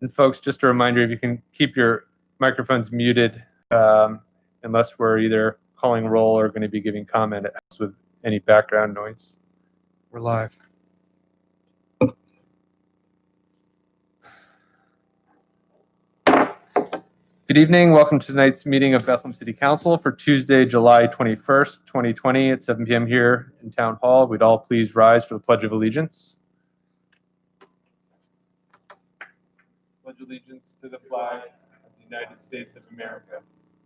And folks, just a reminder, if you can keep your microphones muted unless we're either calling roll or going to be giving comment, it helps with any background noise. We're live. Good evening. Welcome to tonight's meeting of Bethlehem City Council for Tuesday, July 21st, 2020 at 7 p.m. here in Town Hall. We'd all please rise for the Pledge of Allegiance. Pledge allegiance to the flag of the United States of America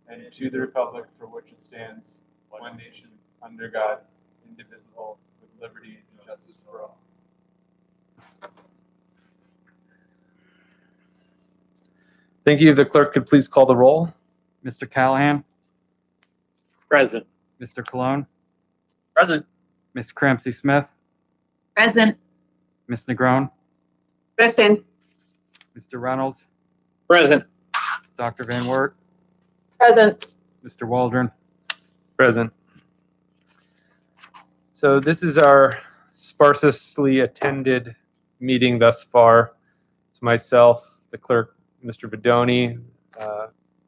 and to the republic for which it stands, one nation, under God, indivisible, with liberty and justice for all. Thank you. If the clerk could please call the roll. Mr. Callahan? Present. Mr. Cologne? Present. Ms. Crampsey Smith? Present. Ms. Negron? Present. Mr. Reynolds? Present. Dr. Van Wert? Present. Mr. Waldron? Present. So this is our sparsely attended meeting thus far. It's myself, the clerk, Mr. Bedoni,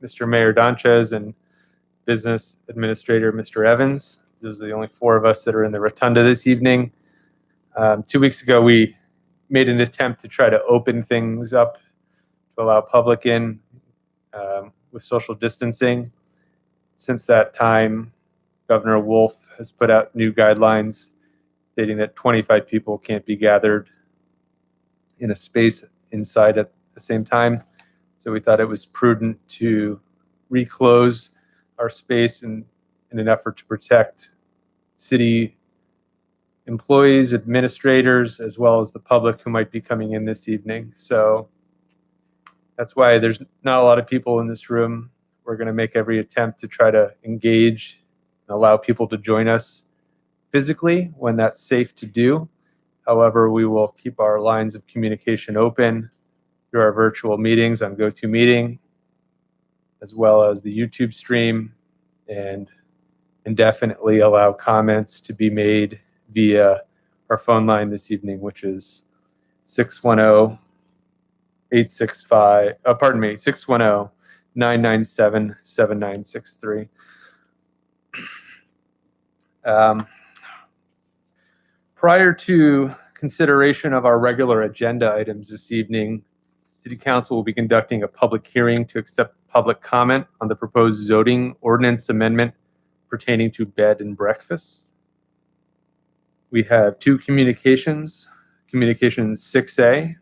Mr. Mayor Donchez, and Business Administrator Mr. Evans. Those are the only four of us that are in the rotunda this evening. 2 weeks ago, we made an attempt to try to open things up to allow public in with social distancing. Since that time, Governor Wolf has put out new guidelines stating that 25 people can't be gathered in a space inside at the same time. So we thought it was prudent to reclose our space in an effort to protect city employees, administrators, as well as the public who might be coming in this evening. So that's why there's not a lot of people in this room. We're going to make every attempt to try to engage and allow people to join us physically when that's safe to do. However, we will keep our lines of communication open through our virtual meetings on GoToMeeting, as well as the YouTube stream, and indefinitely allow comments to be made via our phone line this evening, which is 610-997-7963. Prior to consideration of our regular agenda items this evening, City Council will be conducting a public hearing to accept public comment on the proposed zoning ordinance amendment pertaining to bed and breakfast. We have two communications. Communication 6A.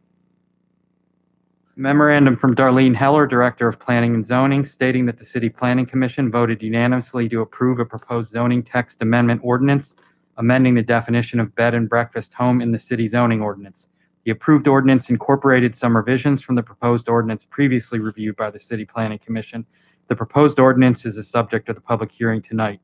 Memorandum from Darlene Heller, Director of Planning and Zoning, stating that the City Planning Commission voted unanimously to approve a proposed zoning text amendment ordinance amending the definition of bed and breakfast home in the city zoning ordinance. The approved ordinance incorporated some revisions from the proposed ordinance previously reviewed by the City Planning Commission. The proposed ordinance is the subject of the public hearing tonight.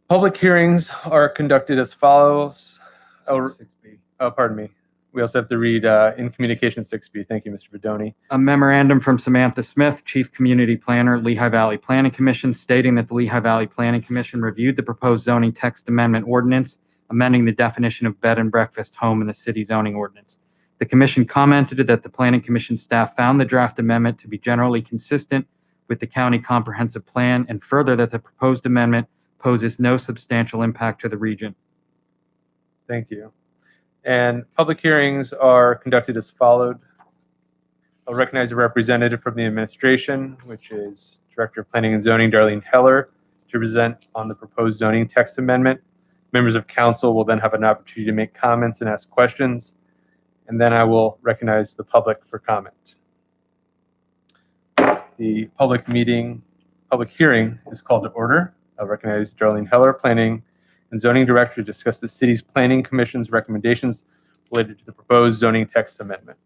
Public hearings are conducted as follows. Pardon me. We also have to read in Communication 6B. Thank you, Mr. Bedoni. A memorandum from Samantha Smith, Chief Community Planner, Lehigh Valley Planning Commission, stating that the Lehigh Valley Planning Commission reviewed the proposed zoning text amendment ordinance, amending the definition of bed and breakfast home in the city zoning ordinance. The commission commented that the Planning Commission staff found the draft amendment to be generally consistent with the county comprehensive plan, and further that the proposed amendment poses no substantial impact to the region. Thank you. And public hearings are conducted as followed. I'll recognize a representative from the administration, which is Director of Planning and Zoning, Darlene Heller, to present on the proposed zoning text amendment. Members of council will then have an opportunity to make comments and ask questions, and then I will recognize the public for comment. The public hearing is called to order. I'll recognize Darlene Heller, Planning and Zoning Director, to discuss the city's Planning Commission's recommendations related to the proposed zoning text amendment.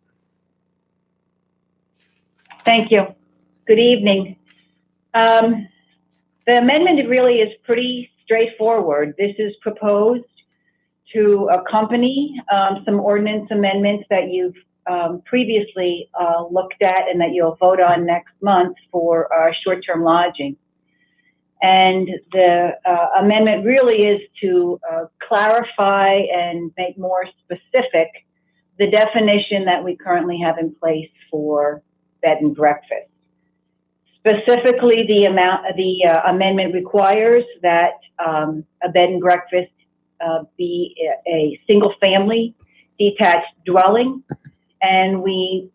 Thank you. Good evening. The amendment really is pretty straightforward. This is proposed to accompany some ordinance amendments that you've previously looked at and that you'll vote on next month for short-term lodging. And the amendment really is to clarify and make more specific the definition that we currently have in place for bed and breakfast. Specifically, the amendment requires that a bed and breakfast be a single-family detached dwelling, and we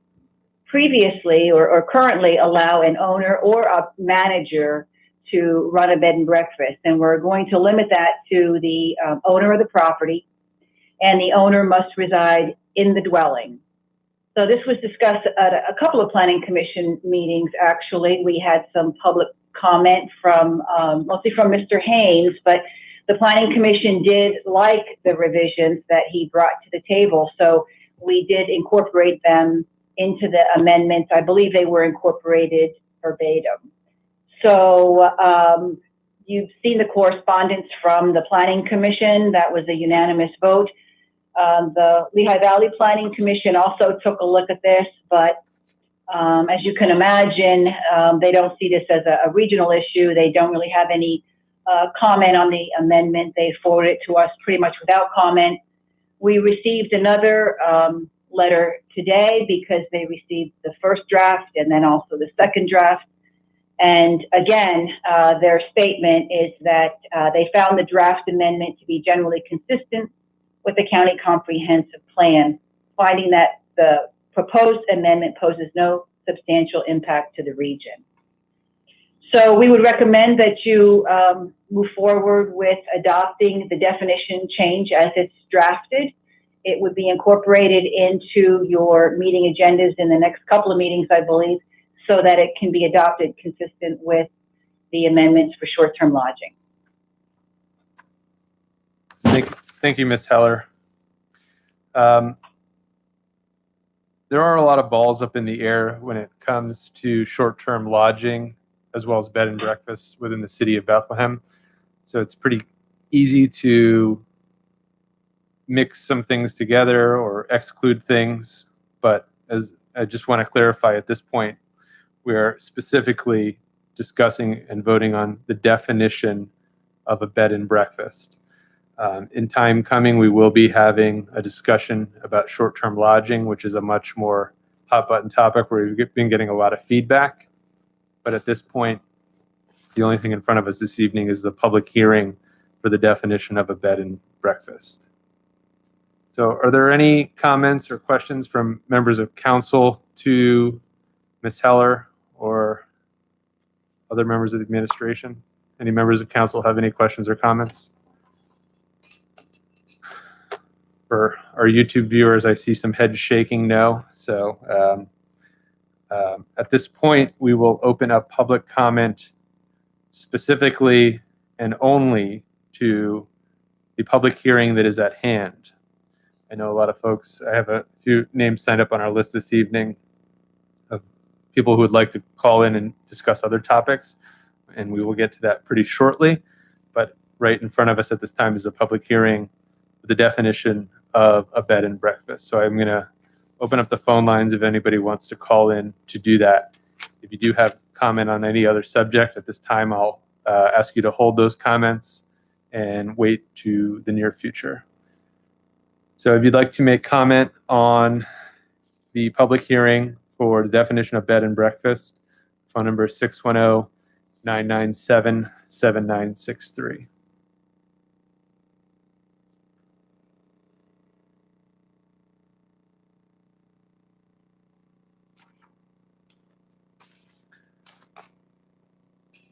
previously or currently allow an owner or a manager to run a bed and breakfast, and we're going to limit that to the owner of the property, and the owner must reside in the dwelling. So this was discussed at a couple of planning commission meetings. Actually, we had some public comment from mostly from Mr. Haynes, but the planning commission did like the revisions that he brought to the table, so we did incorporate them into the amendments. I believe they were incorporated verbatim. So you've seen the correspondence from the Planning Commission. That was a unanimous vote. The Lehigh Valley Planning Commission also took a look at this, but as you can imagine, they don't see this as a regional issue. They don't really have any comment on the amendment. They forwarded it to us pretty much without comment. We received another letter today because they received the first draft and then also the second draft. And again, their statement is that they found the draft amendment to be generally consistent with the county comprehensive plan, finding that the proposed amendment poses no substantial impact to the region. So we would recommend that you move forward with adopting the definition change as it's drafted. It would be incorporated into your meeting agendas in the next couple of meetings, I believe, so that it can be adopted consistent with the amendments for short-term lodging. Thank you, Ms. Heller. There are a lot of balls up in the air when it comes to short-term lodging as well as bed and breakfast within the city of Bethlehem. So it's pretty easy to mix some things together or exclude things. But as I just want to clarify at this point, we are specifically discussing and voting on the definition of a bed and breakfast. In time coming, we will be having a discussion about short-term lodging, which is a much more hot-button topic where we've been getting a lot of feedback. But at this point, the only thing in front of us this evening is the public hearing for the definition of a bed and breakfast. So are there any comments or questions from members of council to Ms. Heller or other members of the administration? Any members of council have any questions or comments? For our YouTube viewers, I see some head shaking no. So at this point, we will open up public comment specifically and only to the public hearing that is at hand. I know a lot of folks, I have a few names signed up on our list this evening of people who would like to call in and discuss other topics, and we will get to that pretty shortly. But right in front of us at this time is a public hearing with the definition of a bed and breakfast. So I'm going to open up the phone lines if anybody wants to call in to do that. If you do have comment on any other subject at this time, I'll ask you to hold those comments and wait to the near future. So if you'd like to make comment on the public hearing for the definition of bed and breakfast, phone number 610-997-7963.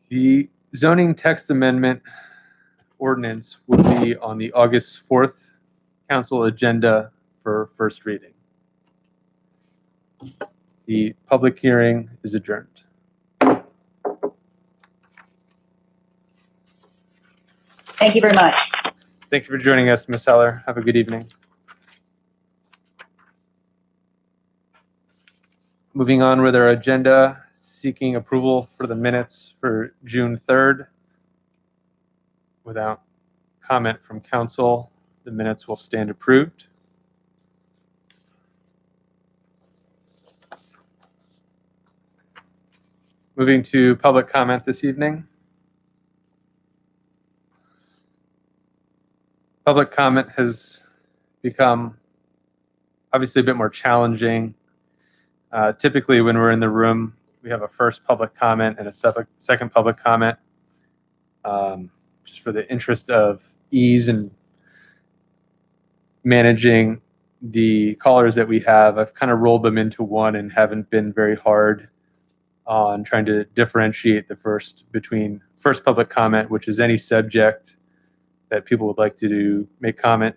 The zoning text amendment ordinance will be on the August 4th council agenda for first reading. The public hearing is adjourned. Thank you very much. Thank you for joining us, Ms. Heller. Have a good evening. Moving on with our agenda, seeking approval for the minutes for June 3rd. Without comment from council, the minutes will stand approved. Moving to public comment this evening. Public comment has become obviously a bit more challenging. Typically, when we're in the room, we have a first public comment and a second public comment. Just for the interest of ease and managing the callers that we have, I've kind of rolled them into one and haven't been very hard on trying to differentiate between first public comment, which is any subject that people would like to make comment,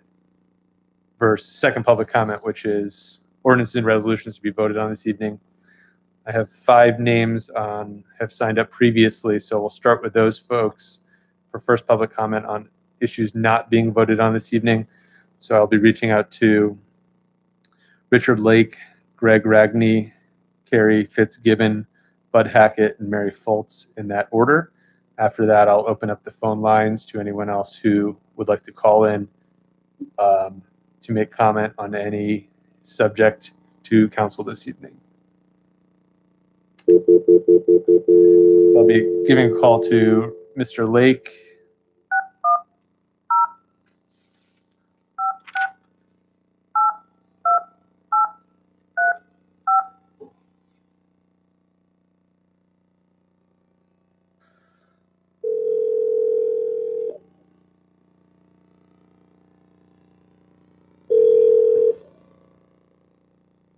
versus second public comment, which is ordinances and resolutions to be voted on this evening. I have 5 names have signed up previously, so we'll start with those folks for first public comment on issues not being voted on this evening. So I'll be reaching out to Richard Lake, Greg Ragney, Carrie Fitzgibbon, Bud Hackett, and Mary Foltz in that order. After that, I'll open up the phone lines to anyone else who would like to call in to make comment on any subject to council this evening. So I'll be giving a call to Mr. Lake.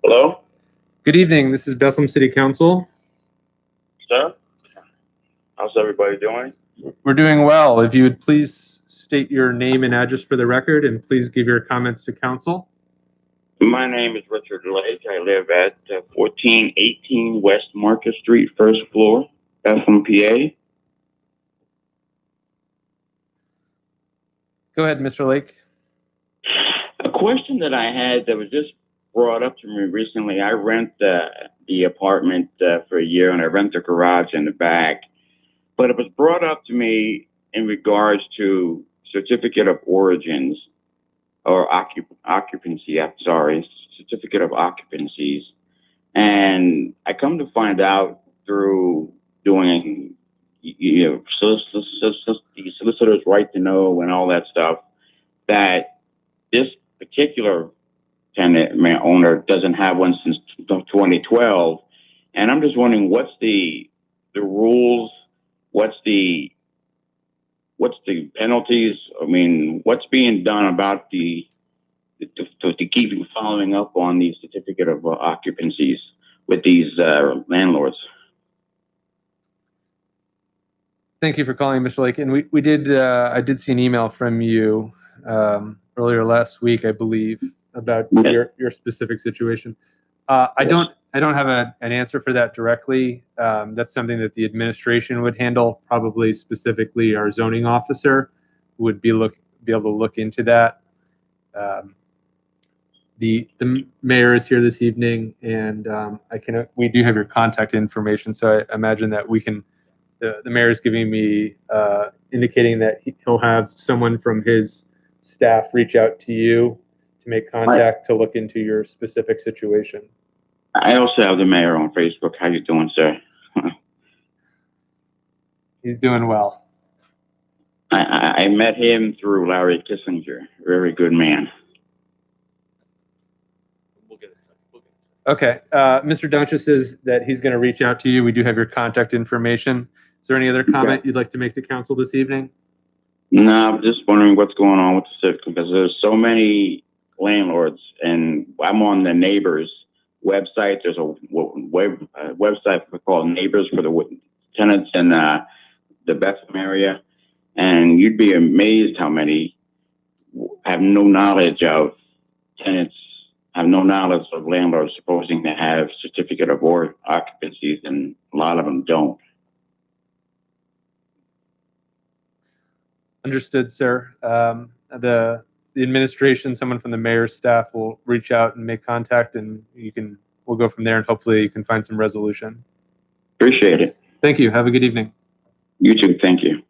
Hello, Good evening. This is Bethlehem City Council. sir. How's everybody doing? We're doing well. If you would please state your name and address for the record, and please give your comments to council. My name is Richard Lake. I live at 1418 West Market Street, first floor, Bethlehem, PA. Go ahead, Mr. Lake. A question that I had that was just brought up to me recently. I rent the apartment for a year, and I rent the garage in the back. But it was brought up to me in regards to certificate of origins or occupancy. I'm sorry, certificate of occupancies. And I come to find out through doing, the solicitor's right to know and all that stuff, that this particular owner doesn't have one since 2012. And I'm just wondering, what's the rules? What's the penalties? I mean, what's being done about to keep following up on these certificate of occupancies with these landlords? Thank you for calling, Mr. Lake. And we did, I did see an email from you earlier last week, I believe, about your specific situation. I don't have an answer for that directly. That's something that the administration would handle. Probably specifically, our zoning officer would be able to look into that. The mayor is here this evening, and we do have your contact information. So I imagine that we can. The mayor is giving me indicating that he'll have someone from his staff reach out to you to make contact to look into your specific situation. I also have the mayor on Facebook. How you doing, sir? He's doing well. I met him through Larry Kissinger. Very good man. Okay. Mr. Doncha says that he's going to reach out to you. We do have your contact information. Is there any other comment you'd like to make to council this evening? No, I'm just wondering what's going on with the civic, because there's so many landlords, and I'm on the Neighbors website. There's a website called Neighbors for the tenants in the Bethlehem area, and you'd be amazed how many have no knowledge of tenants, have no knowledge of landlords supposing to have certificate of occupancies, and a lot of them don't. Understood, sir. The administration, someone from the mayor's staff will reach out and make contact, and we'll go from there, and hopefully you can find some resolution. Appreciate it. Thank you. Have a good evening. You too. Thank you.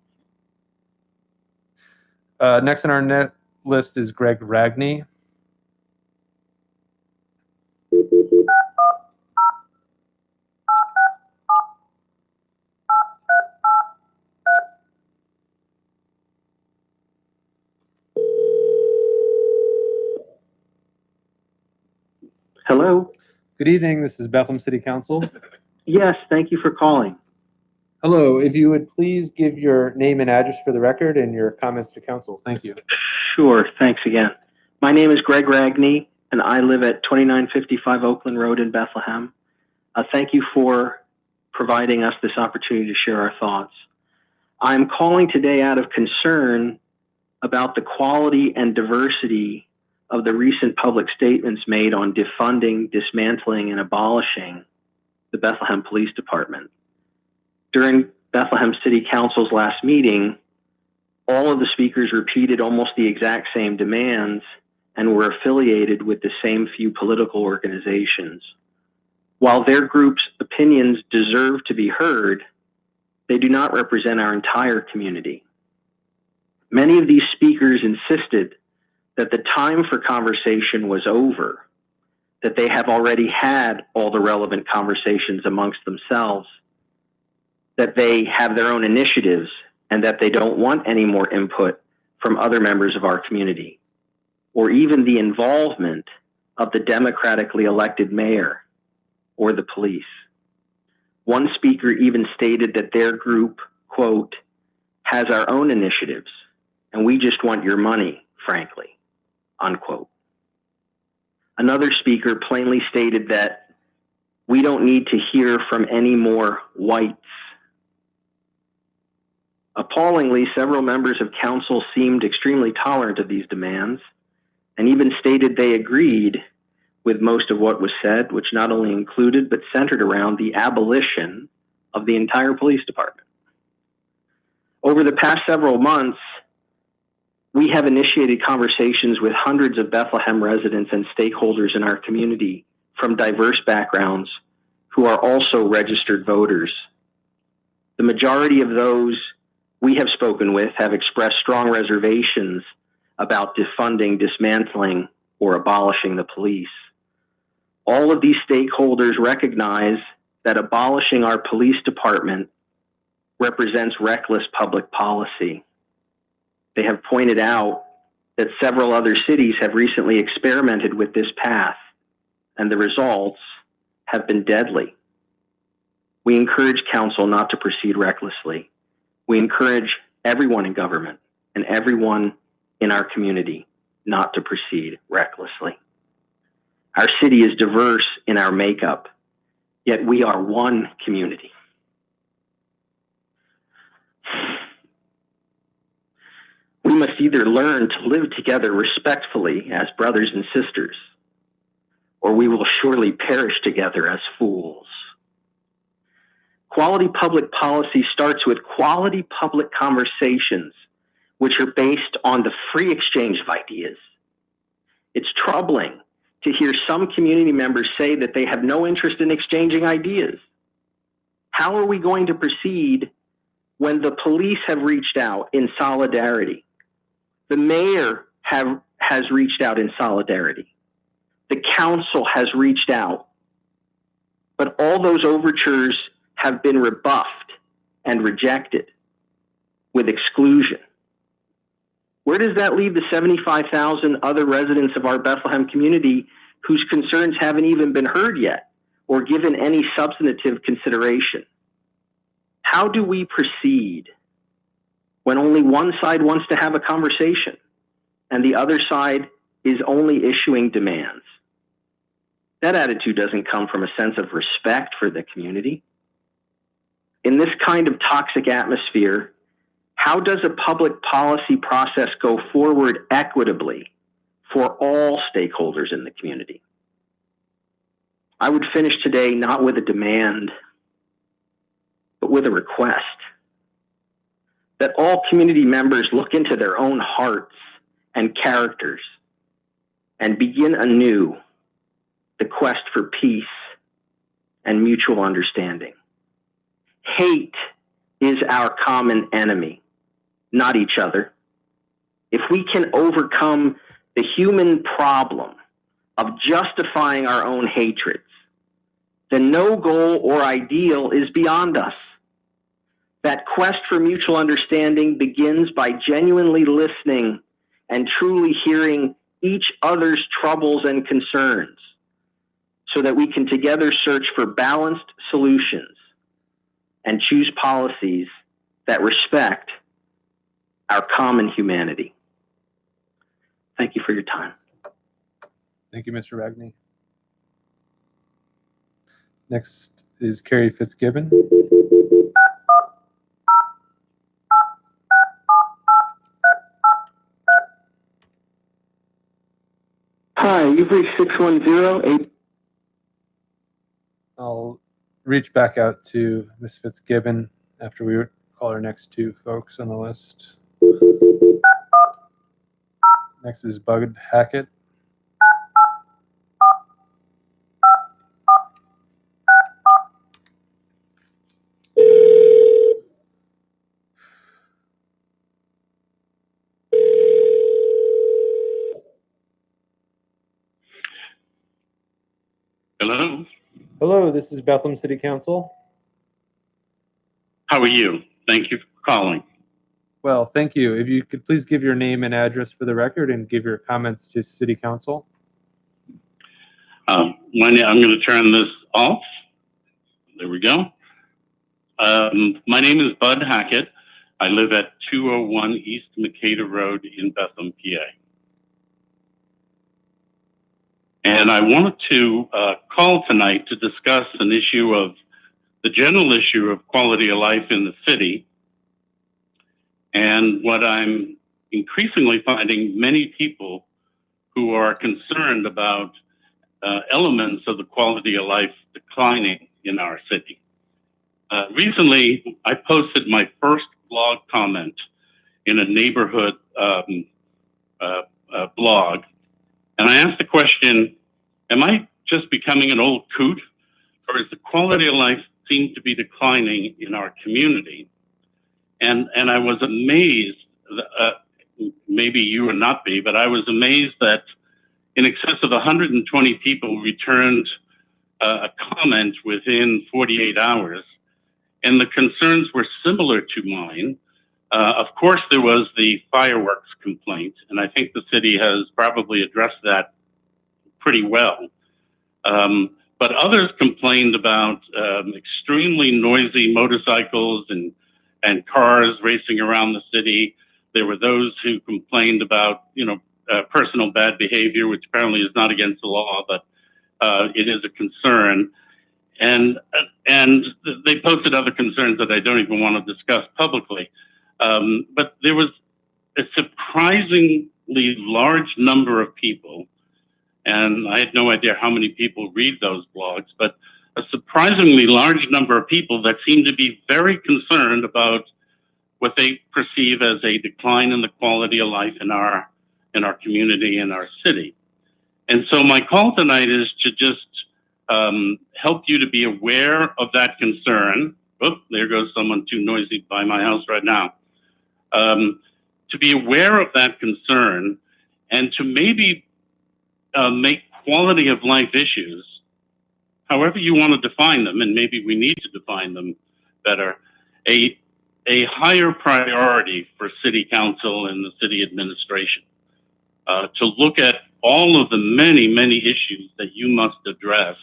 Next on our list is Greg Ragney. Hello? Good evening. This is Bethlehem City Council. Yes, thank you for calling. Hello. If you would please give your name and address for the record and your comments to council. Thank you. Sure, thanks again. My name is Greg Ragney, and I live at 2955 Oakland Road in Bethlehem. Thank you for providing us this opportunity to share our thoughts. I'm calling today out of concern about the quality and diversity of the recent public statements made on defunding, dismantling, and abolishing the Bethlehem Police Department. During Bethlehem City Council's last meeting, all of the speakers repeated almost the exact same demands and were affiliated with the same few political organizations. While their group's opinions deserve to be heard, they do not represent our entire community. Many of these speakers insisted that the time for conversation was over, that they have already had all the relevant conversations amongst themselves, that they have their own initiatives, and that they don't want any more input from other members of our community, or even the involvement of the democratically elected mayor or the police. One speaker even stated that their group, quote, has our own initiatives, and we just want your money, frankly, unquote. Another speaker plainly stated that we don't need to hear from any more whites. Appallingly, several members of council seemed extremely tolerant of these demands and even stated they agreed with most of what was said, which not only included but centered around the abolition of the entire police department. Over the past several months, we have initiated conversations with hundreds of Bethlehem residents and stakeholders in our community from diverse backgrounds who are also registered voters. The majority of those we have spoken with have expressed strong reservations about defunding, dismantling, or abolishing the police. All of these stakeholders recognize that abolishing our police department represents reckless public policy. They have pointed out that several other cities have recently experimented with this path, and the results have been deadly. We encourage council not to proceed recklessly. We encourage everyone in government and everyone in our community not to proceed recklessly. Our city is diverse in our makeup, yet we are one community. We must either learn to live together respectfully as brothers and sisters, or we will surely perish together as fools. Quality public policy starts with quality public conversations, which are based on the free exchange of ideas. It's troubling to hear some community members say that they have no interest in exchanging ideas. How are we going to proceed when the police have reached out in solidarity? The mayor has reached out in solidarity. The council has reached out. But all those overtures have been rebuffed and rejected with exclusion. Where does that leave the 75,000 other residents of our Bethlehem community whose concerns haven't even been heard yet or given any substantive consideration? How do we proceed when only one side wants to have a conversation and the other side is only issuing demands? That attitude doesn't come from a sense of respect for the community. In this kind of toxic atmosphere, how does a public policy process go forward equitably for all stakeholders in the community? I would finish today not with a demand, but with a request that all community members look into their own hearts and characters and begin anew the quest for peace and mutual understanding. Hate is our common enemy, not each other. If we can overcome the human problem of justifying our own hatreds, then no goal or ideal is beyond us. That quest for mutual understanding begins by genuinely listening and truly hearing each other's troubles and concerns. so that we can together search for balanced solutions and choose policies that respect our common humanity. Thank you for your time. Thank you, Mr. Ragney. Next is Carrie Fitzgibbon. Hi, you've reached 610-8. I'll reach back out to Ms. Fitzgibbon after we call our next two folks on the list. Next is Bud Hackett. Hello. Hello, this is Bethlehem City Council. How are you? Thank you for calling. Well, thank you. If you could please give your name and address for the record and give your comments to City Council. I'm going to turn this off. There we go. My name is Bud Hackett. I live at 201 East Makeda Road in Bethlehem, PA. And I wanted to call tonight to discuss an issue of the general issue of quality of life in the city. And what I'm increasingly finding many people who are concerned about elements of the quality of life declining in our city. Recently, I posted my first blog comment in a neighborhood blog, and I asked the question, am I just becoming an old coot, or is the quality of life seem to be declining in our community? And I was amazed, maybe you would not be, but I was amazed that in excess of 120 people returned a comment within 48 hours, and the concerns were similar to mine. Of course, there was the fireworks complaint, and I think the city has probably addressed that pretty well. But others complained about extremely noisy motorcycles and cars racing around the city. There were those who complained about, personal bad behavior, which apparently is not against the law, but it is a concern. And they posted other concerns that I don't even want to discuss publicly. But there was a surprisingly large number of people, and I had no idea how many people read those blogs, but a surprisingly large number of people that seem to be very concerned about what they perceive as a decline in the quality of life in our community, in our city. And so my call tonight is to just help you to be aware of that concern. Oh, there goes someone too noisy by my house right now. To be aware of that concern and to maybe make quality of life issues, however you want to define them, and maybe we need to define them better, a higher priority for City Council and the city administration. To look at all of the many, many issues that you must address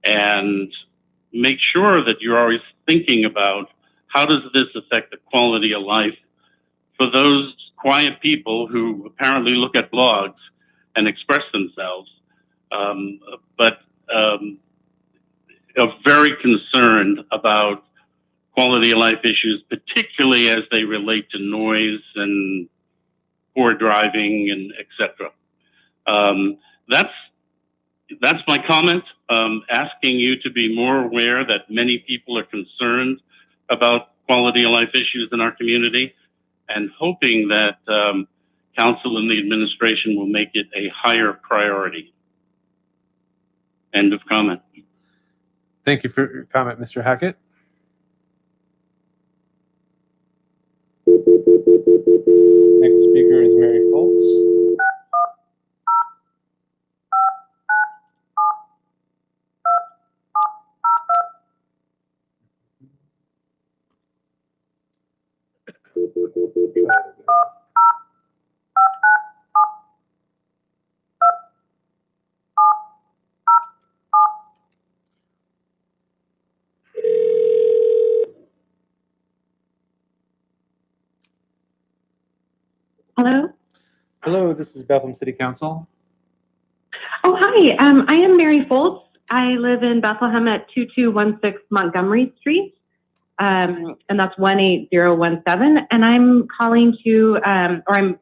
and make sure that you're always thinking about how does this affect the quality of life for those quiet people who apparently look at blogs and express themselves, but are very concerned about quality of life issues, particularly as they relate to noise and poor driving and etc. That's my comment, asking you to be more aware that many people are concerned about quality of life issues in our community, and hoping that council and the administration will make it a higher priority. End of comment. Thank you for your comment, Mr. Hackett. Next speaker is Mary Fultz. Hello, this is Bethlehem City Council. Oh, hi. I am Mary Foltz. I live in Bethlehem at 2216 Montgomery Street, and that's 18017. And I'm calling to,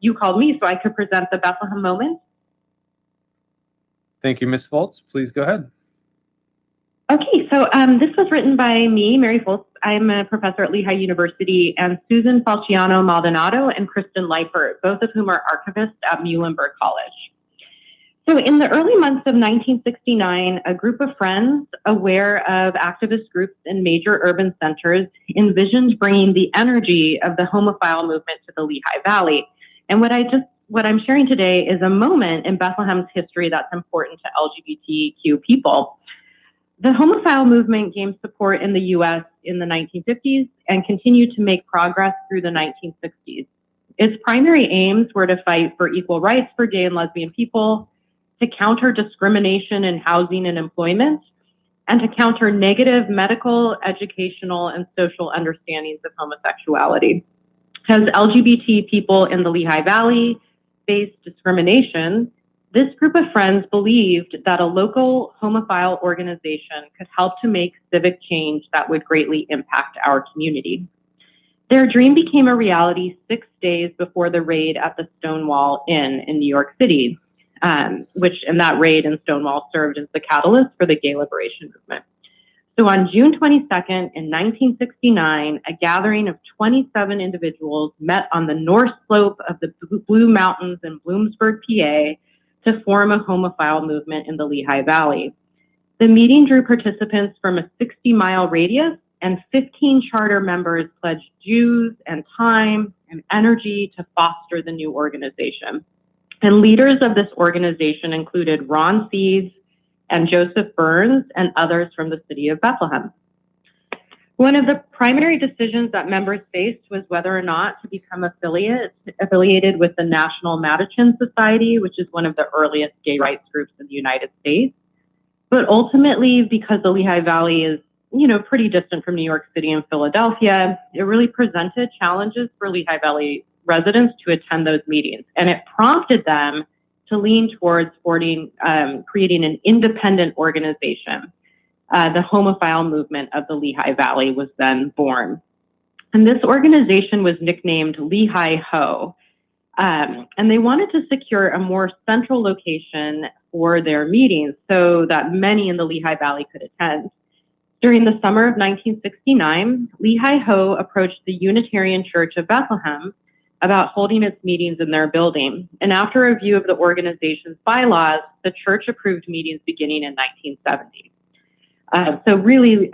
you called me so I could present the Bethlehem Moment. Thank you, Ms. Foltz. Please go ahead. Okay, so this was written by me, Mary Foltz. I'm a professor at Lehigh University, and Susan Falciano Maldonado and Kristen Leipert, both of whom are archivists at Muhlenberg College. So in the early months of 1969, a group of friends aware of activist groups in major urban centers envisioned bringing the energy of the homophile movement to the Lehigh Valley. And what I'm sharing today is a moment in Bethlehem's history that's important to LGBTQ people. The homophile movement gained support in the U.S. in the 1950s and continued to make progress through the 1960s. Its primary aims were to fight for equal rights for gay and lesbian people, to counter discrimination in housing and employment, and to counter negative medical, educational, and social understandings of homosexuality. As LGBT people in the Lehigh Valley faced discrimination, this group of friends believed that a local homophile organization could help to make civic change that would greatly impact our community. Their dream became a reality 6 days before the raid at the Stonewall Inn in New York City, that raid in Stonewall served as the catalyst for the gay liberation movement. So on June 22nd in 1969, a gathering of 27 individuals met on the north slope of the Blue Mountains in Bloomsburg, PA, to form a homophile movement in the Lehigh Valley. The meeting drew participants from a 60-mile radius, and 15 charter members pledged dues and time and energy to foster the new organization. And leaders of this organization included Ron Seeds and Joseph Burns and others from the city of Bethlehem. One of the primary decisions that members faced was whether or not to become affiliated with the National Mattachine Society, which is one of the earliest gay rights groups in the United States. But ultimately, because the Lehigh Valley is, pretty distant from New York City and Philadelphia, it really presented challenges for Lehigh Valley residents to attend those meetings. And it prompted them to lean towards creating an independent organization. The homophile movement of the Lehigh Valley was then born. And this organization was nicknamed Lehigh Ho. And they wanted to secure a more central location for their meetings so that many in the Lehigh Valley could attend. During the summer of 1969, Lehigh Ho approached the Unitarian Church of Bethlehem about holding its meetings in their building. And after a review of the organization's bylaws, the church approved meetings beginning in 1970. So really,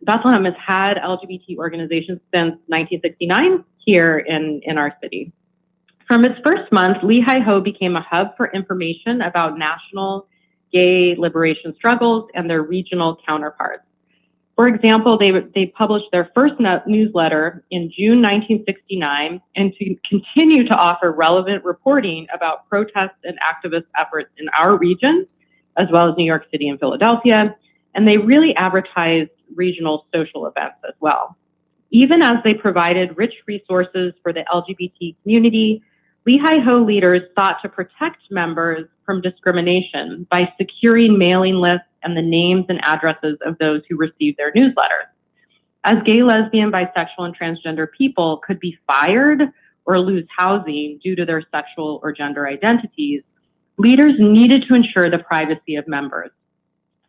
Bethlehem has had LGBT organizations since 1969 here in our city. From its first month, Lehigh Ho became a hub for information about national gay liberation struggles and their regional counterparts. For example, they published their first newsletter in June 1969 and to continue to offer relevant reporting about protests and activist efforts in our region, as well as New York City and Philadelphia. And they really advertised regional social events as well. Even as they provided rich resources for the LGBT community, Lehigh Ho leaders sought to protect members from discrimination by securing mailing lists and the names and addresses of those who received their newsletters. As gay, lesbian, bisexual, and transgender people could be fired or lose housing due to their sexual or gender identities, leaders needed to ensure the privacy of members.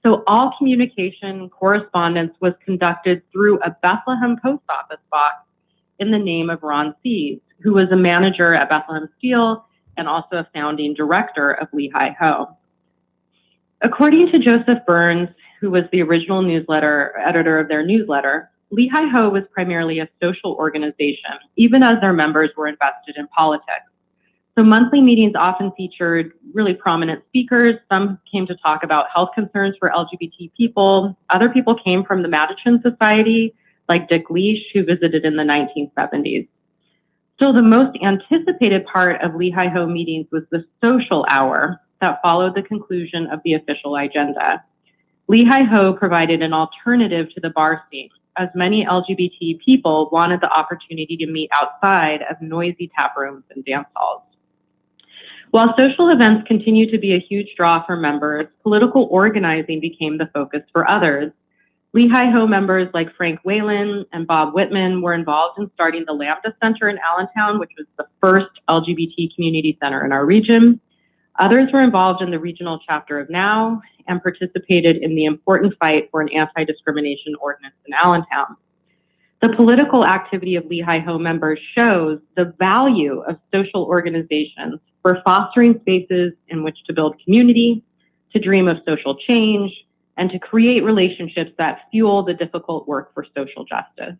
So all communication correspondence was conducted through a Bethlehem post office box in the name of Ron Seeds, who was a manager at Bethlehem Steel and also a founding director of Lehigh Ho. According to Joseph Burns, who was the original editor of their newsletter, Lehigh Ho was primarily a social organization, even as their members were invested in politics. So monthly meetings often featured really prominent speakers. Some came to talk about health concerns for LGBT people. Other people came from the Mattachine Society, like Dick Leash, who visited in the 1970s. Still, the most anticipated part of Lehigh Ho meetings was the social hour that followed the conclusion of the official agenda. Lehigh Ho provided an alternative to the bar scene, as many LGBT people wanted the opportunity to meet outside of noisy tap rooms and dance halls. While social events continue to be a huge draw for members, political organizing became the focus for others. Lehigh Ho members like Frank Whalen and Bob Whitman were involved in starting the Lambda Center in Allentown, which was the first LGBT community center in our region. Others were involved in the regional chapter of NOW and participated in the important fight for an anti-discrimination ordinance in Allentown. The political activity of Lehigh Ho members shows the value of social organizations for fostering spaces in which to build community, to dream of social change, and to create relationships that fuel the difficult work for social justice.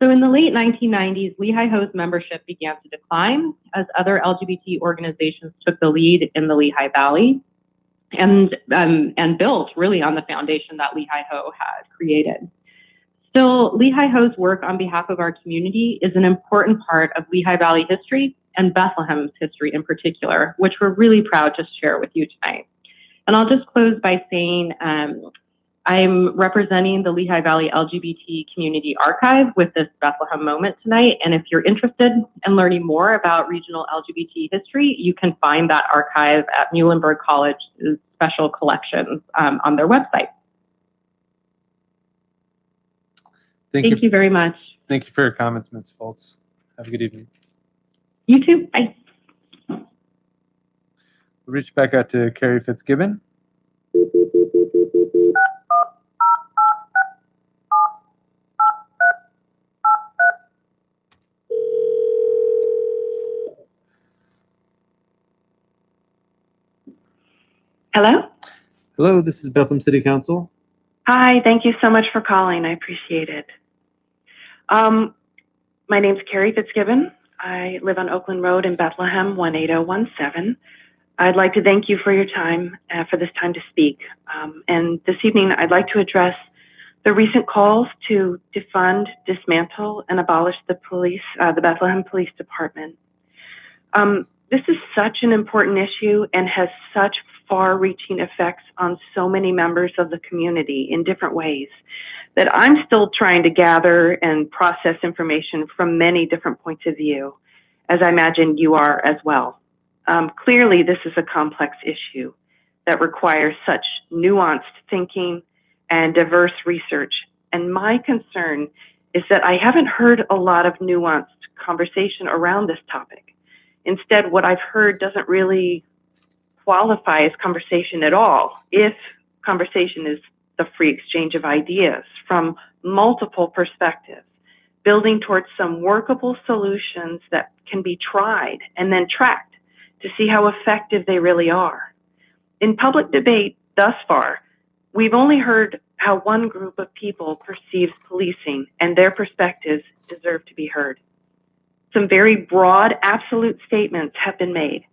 So in the late 1990s, Lehigh Ho's membership began to decline as other LGBT organizations took the lead in the Lehigh Valley and built really on the foundation that Lehigh Ho had created. Still, Lehigh Ho's work on behalf of our community is an important part of Lehigh Valley history and Bethlehem's history in particular, which we're really proud to share with you tonight. And I'll just close by saying I'm representing the Lehigh Valley LGBT Community Archive with this Bethlehem moment tonight. And if you're interested in learning more about regional LGBT history, you can find that archive at Muhlenberg College's special collections on their website. Thank you very much. Thank you for your comments, Ms. Foltz. Have a good evening. You too. Bye. We'll reach back out to Carrie Fitzgibbon. Hello? Hello, this is Bethlehem City Council. Hi, thank you so much for calling. I appreciate it. My name's Carrie Fitzgibbon. I live on Oakland Road in Bethlehem, 18017. I'd like to thank you for your time, for this time to speak. And this evening, I'd like to address the recent calls to defund, dismantle, and abolish the police, the Bethlehem Police Department. This is such an important issue and has such far-reaching effects on so many members of the community in different ways that I'm still trying to gather and process information from many different points of view, as I imagine you are as well. Clearly, this is a complex issue that requires such nuanced thinking and diverse research. And my concern is that I haven't heard a lot of nuanced conversation around this topic. Instead, what I've heard doesn't really qualify as conversation at all, if conversation is the free exchange of ideas from multiple perspectives, building towards some workable solutions that can be tried and then tracked to see how effective they really are. In public debate thus far, we've only heard how one group of people perceives policing, and their perspectives deserve to be heard. Some very broad, absolute statements have been made,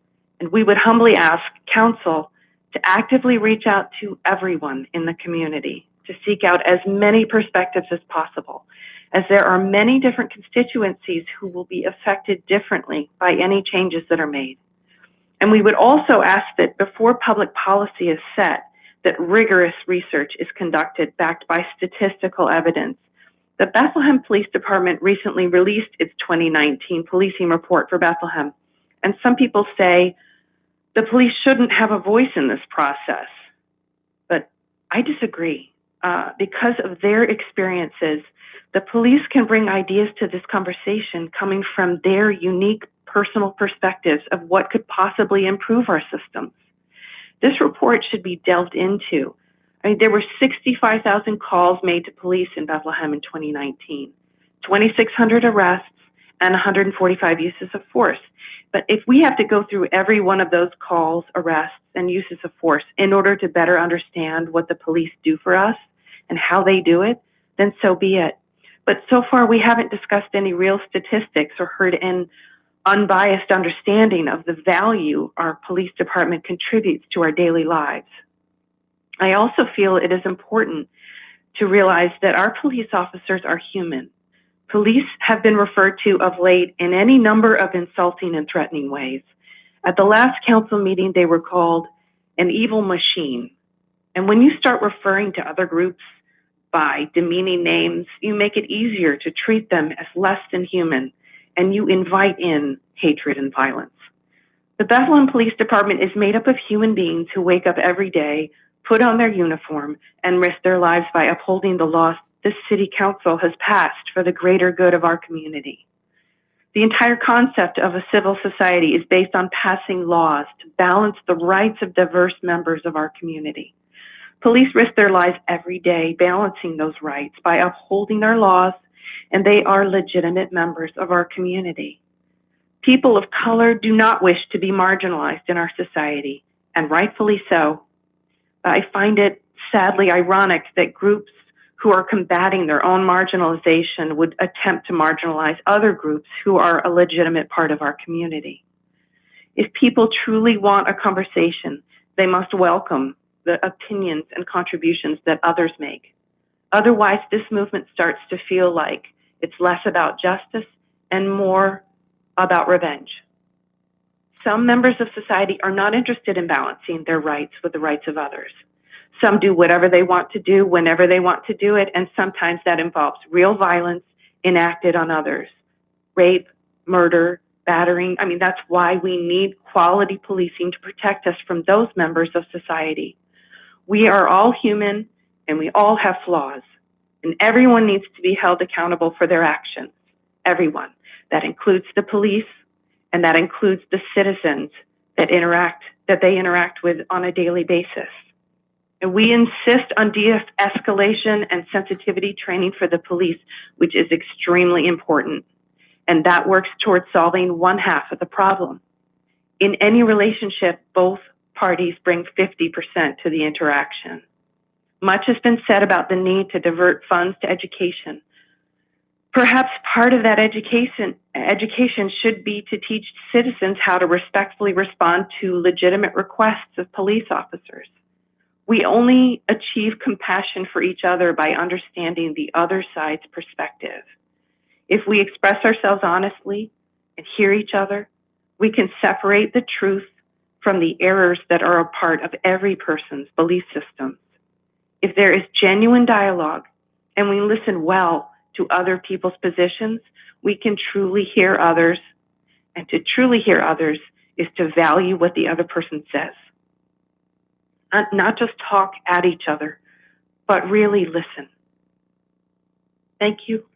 and we would humbly ask council to actively reach out to everyone in the community to seek out as many perspectives as possible, as there are many different constituencies who will be affected differently by any changes that are made. And we would also ask that before public policy is set, that rigorous research is conducted backed by statistical evidence. The Bethlehem Police Department recently released its 2019 policing report for Bethlehem, and some people say the police shouldn't have a voice in this process. But I disagree. Because of their experiences, the police can bring ideas to this conversation coming from their unique personal perspectives of what could possibly improve our systems. This report should be delved into. I mean, there were 65,000 calls made to police in Bethlehem in 2019, 2,600 arrests, and 145 uses of force. But if we have to go through every one of those calls, arrests, and uses of force in order to better understand what the police do for us and how they do it, then so be it. But so far, we haven't discussed any real statistics or heard an unbiased understanding of the value our police department contributes to our daily lives. I also feel it is important to realize that our police officers are human. Police have been referred to of late in any number of insulting and threatening ways. At the last council meeting, they were called an evil machine. And when you start referring to other groups by demeaning names, you make it easier to treat them as less than human, and you invite in hatred and violence. The Bethlehem Police Department is made up of human beings who wake up every day, put on their uniform, and risk their lives by upholding the laws this city council has passed for the greater good of our community. The entire concept of a civil society is based on passing laws to balance the rights of diverse members of our community. Police risk their lives every day balancing those rights by upholding our laws, and they are legitimate members of our community. People of color do not wish to be marginalized in our society, and rightfully so. I find it sadly ironic that groups who are combating their own marginalization would attempt to marginalize other groups who are a legitimate part of our community. If people truly want a conversation, they must welcome the opinions and contributions that others make. Otherwise, this movement starts to feel like it's less about justice and more about revenge. Some members of society are not interested in balancing their rights with the rights of others. Some do whatever they want to do, whenever they want to do it, and sometimes that involves real violence enacted on others. Rape, murder, battering. I mean, that's why we need quality policing to protect us from those members of society. We are all human, and we all have flaws, and everyone needs to be held accountable for their actions. Everyone. That includes the police, and that includes the citizens that they interact with on a daily basis. And we insist on de-escalation and sensitivity training for the police, which is extremely important. And that works towards solving one half of the problem. In any relationship, both parties bring 50% to the interaction. Much has been said about the need to divert funds to education. Perhaps part of that education should be to teach citizens how to respectfully respond to legitimate requests of police officers. We only achieve compassion for each other by understanding the other side's perspective. If we express ourselves honestly and hear each other, we can separate the truth from the errors that are a part of every person's belief systems. If there is genuine dialogue and we listen well to other people's positions, we can truly hear others. And to truly hear others is to value what the other person says. Not just talk at each other, but really listen. Thank you.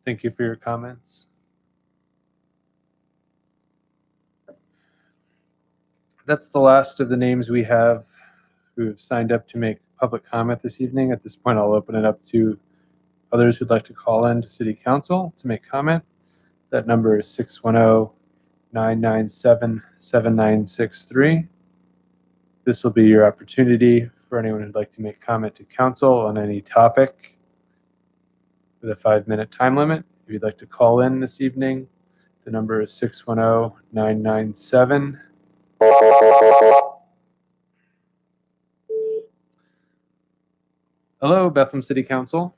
Thank you for your comments. That's the last of the names we have who have signed up to make public comment this evening. At this point, I'll open it up to others who'd like to call in to City Council to make comment. That number is 610-997-7963. This will be your opportunity for anyone who'd like to make comment to council on any topic with a 5-minute time limit. If you'd like to call in this evening, the number is 610-997. Hello, Bethlehem City Council.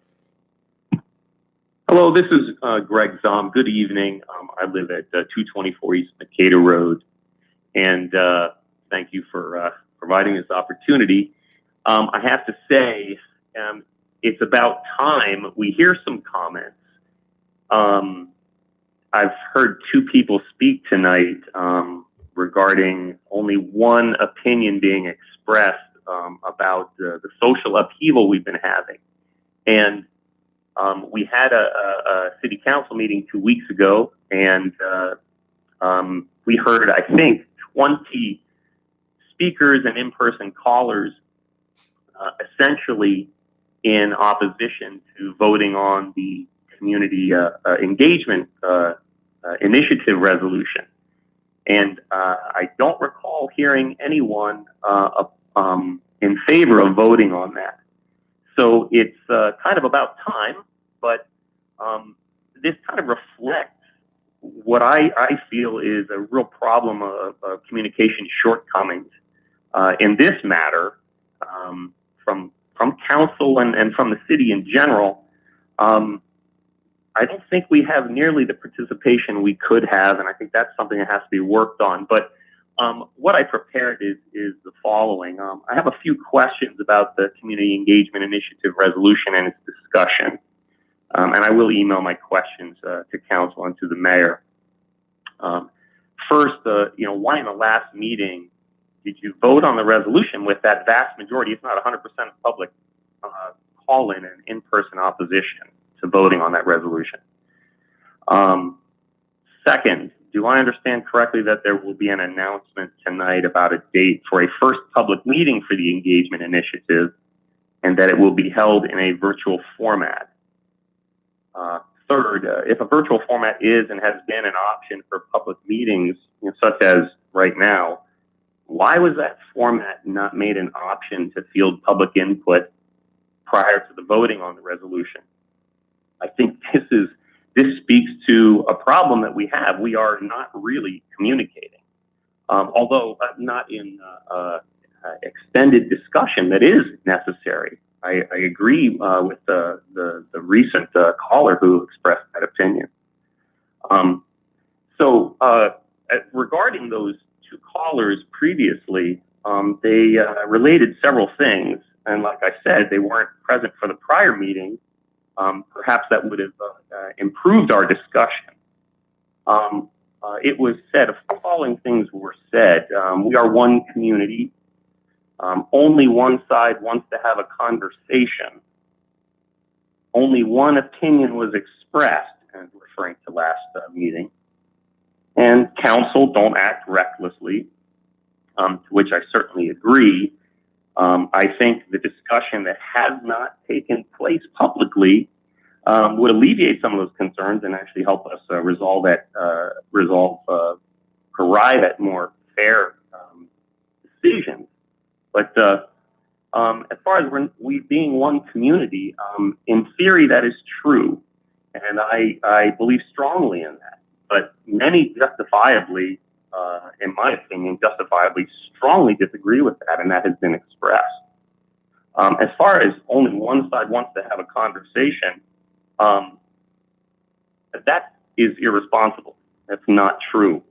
Hello, this is Greg Zom. Good evening. I live at 224 East Decatur Road, and thank you for providing this opportunity. I have to say, it's about time we hear some comments. I've heard 2 people speak tonight regarding only one opinion being expressed about the social upheaval we've been having. And we had a city council meeting 2 weeks ago, and we heard, I think, 20 speakers and in-person callers essentially in opposition to voting on the community engagement initiative resolution. And I don't recall hearing anyone in favor of voting on that. So it's kind of about time, but this kind of reflects what I feel is a real problem of communication shortcomings in this matter from council and from the city in general. I don't think we have nearly the participation we could have, and I think that's something that has to be worked on. But what I prepared is the following. I have a few questions about the Community Engagement Initiative resolution and its discussion. And I will email my questions to council and to the mayor. First, why in the last meeting did you vote on the resolution with that vast majority, if not 100% of public call-in and in-person opposition to voting on that resolution? Second, do I understand correctly that there will be an announcement tonight about a date for a first public meeting for the engagement initiative, and that it will be held in a virtual format? Third, if a virtual format is and has been an option for public meetings, such as right now, why was that format not made an option to field public input prior to the voting on the resolution? I think this speaks to a problem that we have. We are not really communicating, although not in extended discussion that is necessary. I agree with the recent caller who expressed that opinion. Regarding those two callers previously, they related several things, and like I said, they weren't present for the prior meeting. Perhaps that would have improved our discussion. It was said, the following things were said. We are one community. Only one side wants to have a conversation. Only one opinion was expressed, and referring to last meeting. And council don't act recklessly, to which I certainly agree. I think the discussion that has not taken place publicly would alleviate some of those concerns and actually help us arrive at more fair decisions. But as far as we being one community, in theory that is true, and I believe strongly in that. But many justifiably, in my opinion, justifiably strongly disagree with that, and that has been expressed. As far as only one side wants to have a conversation, that is irresponsible. That's not true.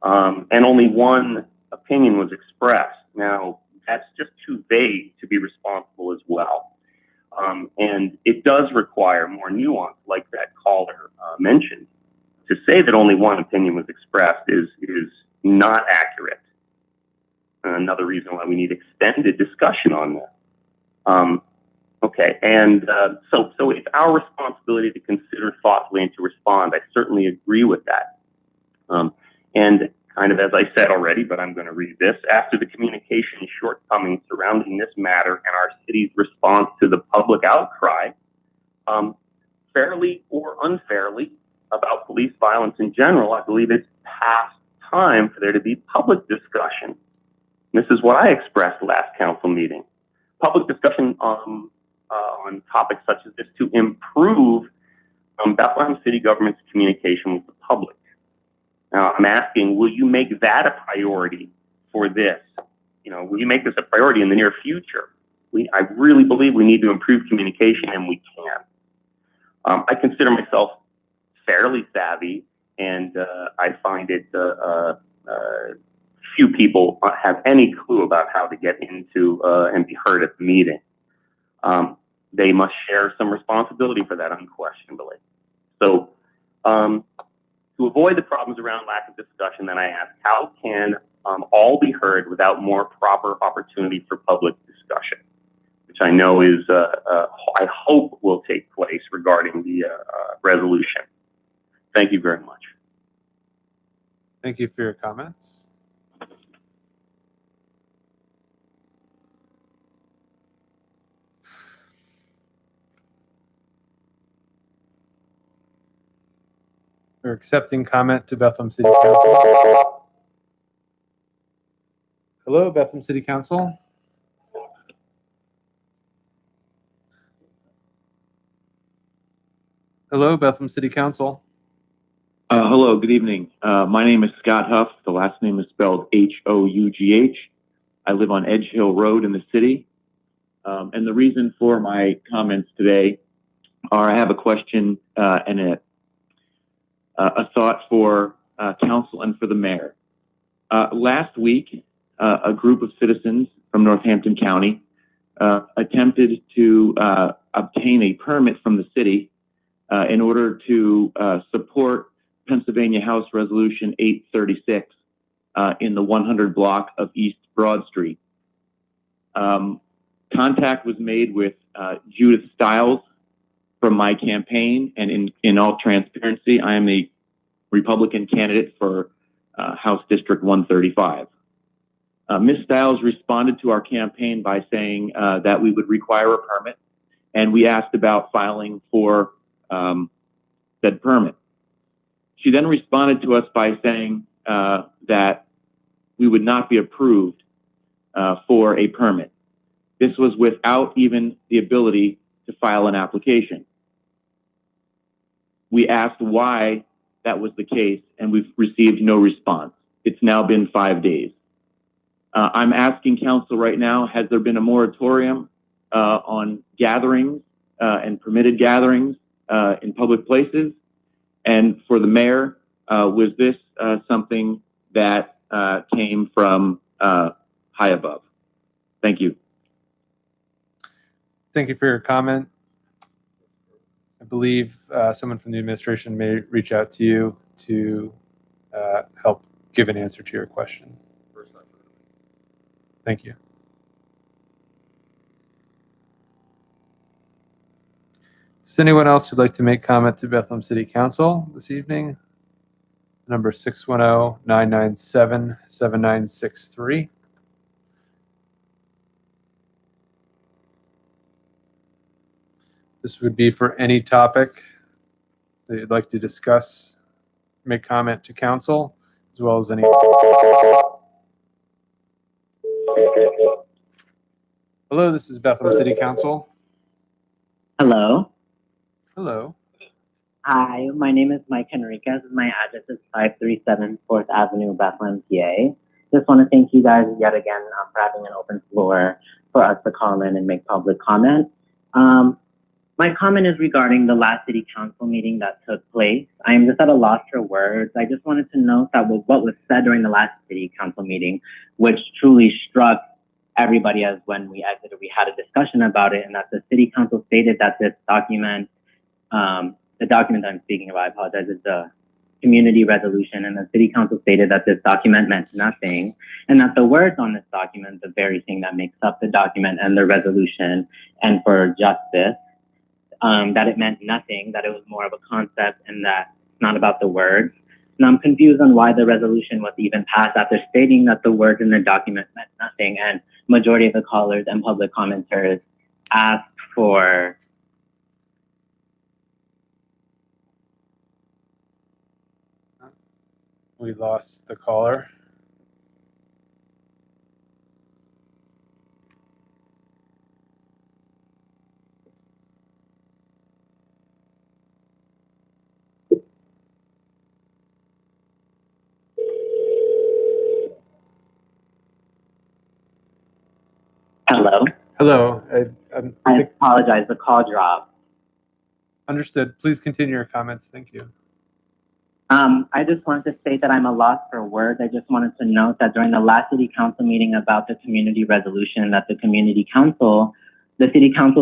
And only one opinion was expressed. Now, that's just too vague to be responsible as well. And it does require more nuance, like that caller mentioned. To say that only one opinion was expressed is not accurate. Another reason why we need extended discussion on that. Okay, and so it's our responsibility to consider thoughtfully and to respond. I certainly agree with that. And kind of as I said already, but I'm going to read this. After the communication shortcomings surrounding this matter and our city's response to the public outcry, fairly or unfairly, about police violence in general, I believe it's past time for there to be public discussion. This is what I expressed last council meeting. Public discussion on topics such as this to improve Bethlehem City government's communication with the public. Now, I'm asking, will you make that a priority for this? Will you make this a priority in the near future? I really believe we need to improve communication, and we can. I consider myself fairly savvy, and I find it few people have any clue about how to get into and be heard at the meeting. They must share some responsibility for that, unquestionably. So to avoid the problems around lack of discussion, then I ask, how can all be heard without more proper opportunity for public discussion, which I know is, I hope will take place regarding the resolution. Thank you very much. Thank you for your comments. We're accepting comment to Bethlehem City Council. Hello, Bethlehem City Council. Hello, Bethlehem City Council. Hello, good evening. My name is Scott Huff. The last name is spelled Hough. I live on Edge Hill Road in the city. And the reason for my comments today are I have a question and a thought for council and for the mayor. Last week, a group of citizens from Northampton County attempted to obtain a permit from the city in order to support Pennsylvania House Resolution 836 in the 100 block of East Broad Street. Contact was made with Judith Stiles from my campaign, and in all transparency, I am a Republican candidate for House District 135. Ms. Stiles responded to our campaign by saying that we would require a permit, and we asked about filing for said permit. She then responded to us by saying that we would not be approved for a permit. This was without even the ability to file an application. We asked why that was the case, and we've received no response. It's now been 5 days. I'm asking council right now, has there been a moratorium on gatherings and permitted gatherings in public places? And for the mayor, was this something that came from high above? Thank you. Thank you for your comment. I believe someone from the administration may reach out to you to help give an answer to your question. Thank you. Is anyone else who'd like to make comment to Bethlehem City Council this evening? Number 610-997-7963. This would be for any topic that you'd like to discuss, make comment to council, as well as any. Hello, this is Bethlehem City Council. Hello. Hello. Hi, my name is Mike Henriquez. My address is 537 4th Avenue, Bethlehem, PA. Just want to thank you guys yet again for having an open floor for us to call in and make public comment. My comment is regarding the last city council meeting that took place. I am just at a loss for words. I just wanted to note that what was said during the last city council meeting, which truly struck everybody as when we exited, we had a discussion about it, and that the city council stated that this document, the document I'm speaking of, I apologize, is the community resolution, and the city council stated that this document meant nothing, and that the words on this document, the very thing that makes up the document and the resolution, and for justice, that it meant nothing, that it was more of a concept, and that it's not about the words. And I'm confused on why the resolution was even passed after stating that the words in the document meant nothing, and majority of the callers and public commenters asked for We lost the caller. hello. Hello. I apologize, the call dropped. Understood. Please continue your comments. Thank you. I just wanted to state that I'm a loss for words. I just wanted to note that during the last city council meeting about the community resolution, that the city council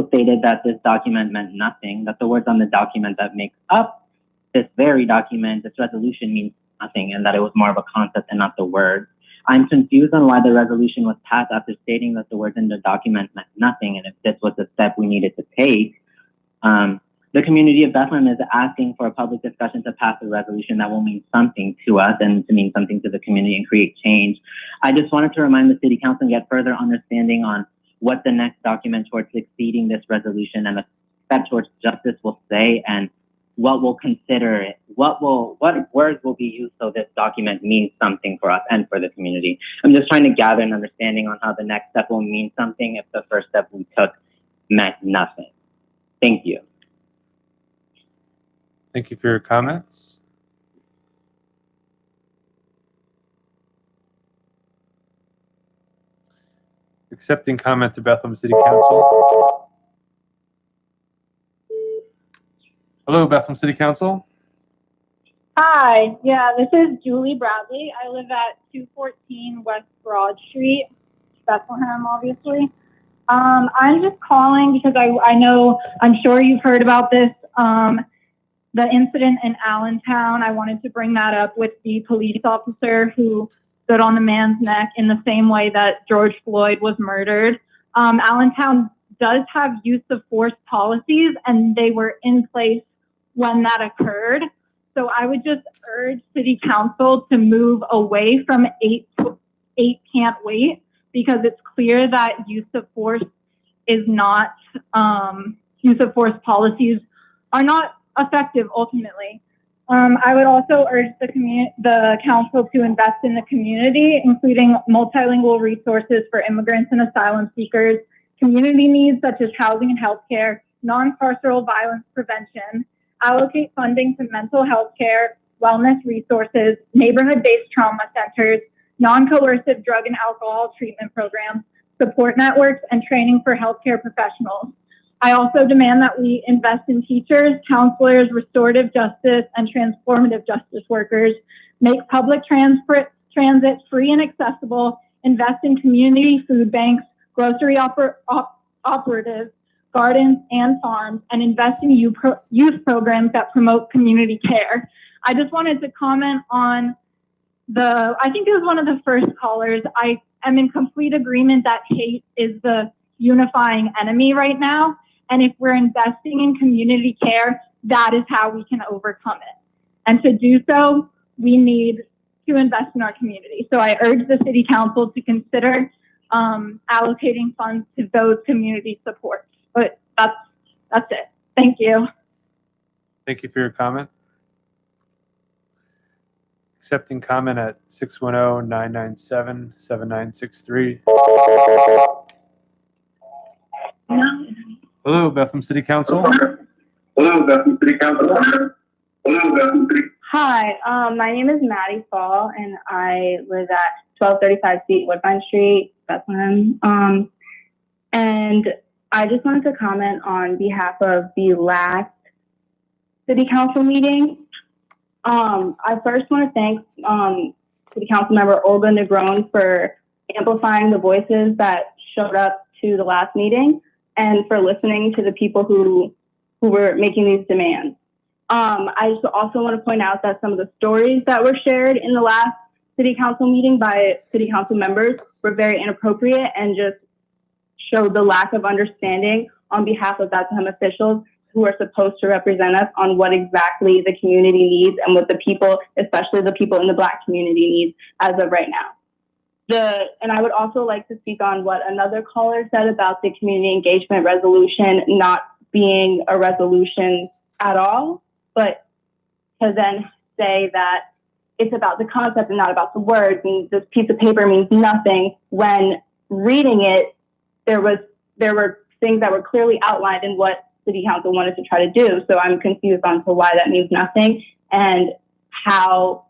stated that this document meant nothing, that the words on the document that makes up this very document, this resolution, means nothing, and that it was more of a concept and not the words. I'm confused on why the resolution was passed after stating that the words in the document meant nothing, and if this was the step we needed to take. The community of Bethlehem is asking for a public discussion to pass a resolution that will mean something to us and to mean something to the community and create change. I just wanted to remind the city council and get further understanding on what the next document towards succeeding this resolution and a step towards justice will say, and what we'll consider it, what words will be used so this document means something for us and for the community. I'm just trying to gather an understanding on how the next step will mean something if the first step we took meant nothing. Thank you. Thank you for your comments. Accepting comment to Bethlehem City Council. Hello, Bethlehem City Council. Hi, yeah, this is Julie Bradley. I live at 214 West Broad Street, Bethlehem, obviously. I'm just calling because I know, I'm sure you've heard about this. the incident in Allentown, I wanted to bring that up with the police officer who stood on the man's neck in the same way that George Floyd was murdered. Allentown does have use of force policies, and they were in place when that occurred. So I would just urge City Council to move away from 8 can't wait, because it's clear that use of force is not, use of force policies are not effective ultimately. I would also urge the council to invest in the community, including multilingual resources for immigrants and asylum seekers, community needs such as housing and healthcare, non-carceral violence prevention, allocate funding to mental health care, wellness resources, neighborhood-based trauma centers, non-coercive drug and alcohol treatment programs, support networks, and training for healthcare professionals. I also demand that we invest in teachers, counselors, restorative justice, and transformative justice workers, make public transit free and accessible, invest in community food banks, grocery operatives, gardens, and farms, and invest in youth programs that promote community care. I just wanted to comment on I think it was one of the first callers. I am in complete agreement that hate is the unifying enemy right now. And if we're investing in community care, that is how we can overcome it. And to do so, we need to invest in our community. So I urge the City Council to consider allocating funds to those community supports. But that's it. Thank you. Thank you for your comment. Accepting comment at 610-997-7963. Hello, Bethlehem City Council. Hello, Bethlehem City Council. Hi, my name is Maddie Fall, and I live at 1235 Seat Woodbine Street, Bethlehem. And I just wanted to comment on behalf of the last City Council meeting. I first want to thank City Council member Olga Negron for amplifying the voices that showed up to the last meeting and for listening to the people who were making these demands. I just also want to point out that some of the stories that were shared in the last City Council meeting by City Council members were very inappropriate and just showed the lack of understanding on behalf of Bethlehem officials who are supposed to represent us on what exactly the community needs and what the people, especially the people in the Black community, needs as of right now. And I would also like to speak on what another caller said about the community engagement resolution not being a resolution at all, but to then say that it's about the concept and not about the words, and this piece of paper means nothing. When reading it, there were things that were clearly outlined in what City Council wanted to try to do. So I'm confused on to why that means nothing and how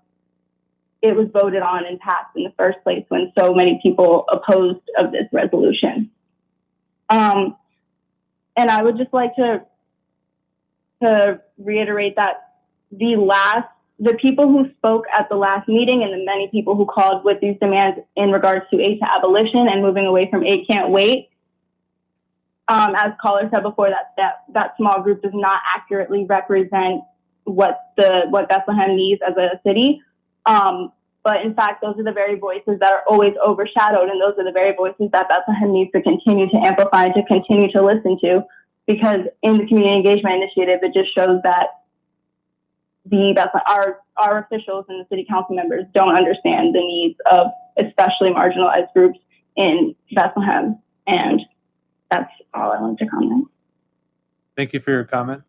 it was voted on and passed in the first place when so many people opposed of this resolution. And I would just like to reiterate that the people who spoke at the last meeting and the many people who called with these demands in regards to aid to abolition and moving away from 8 can't wait, as callers said before, that small group does not accurately represent what Bethlehem needs as a city. But in fact, those are the very voices that are always overshadowed, and those are the very voices that Bethlehem needs to continue to amplify and to continue to listen to, because in the community engagement initiative, it just shows that our officials and the City Council members don't understand the needs of especially marginalized groups in Bethlehem. And that's all I wanted to comment. Thank you for your comments.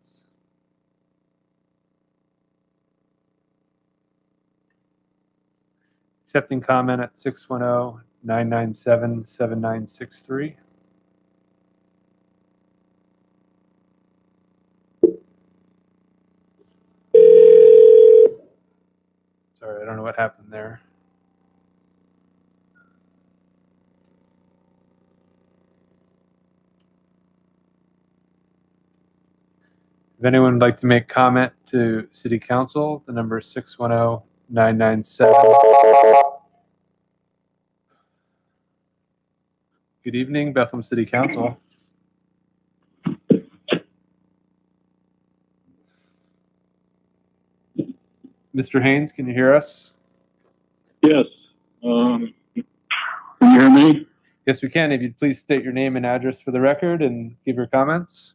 Accepting comment at 610-997-7963. Sorry, I don't know what happened there. If anyone would like to make comment to City Council, the number is 610-997. Good evening, Bethlehem City Council. Mr. Haynes, can you hear us? Yes. Can you hear me? Yes, we can. If you'd please state your name and address for the record and give your comments.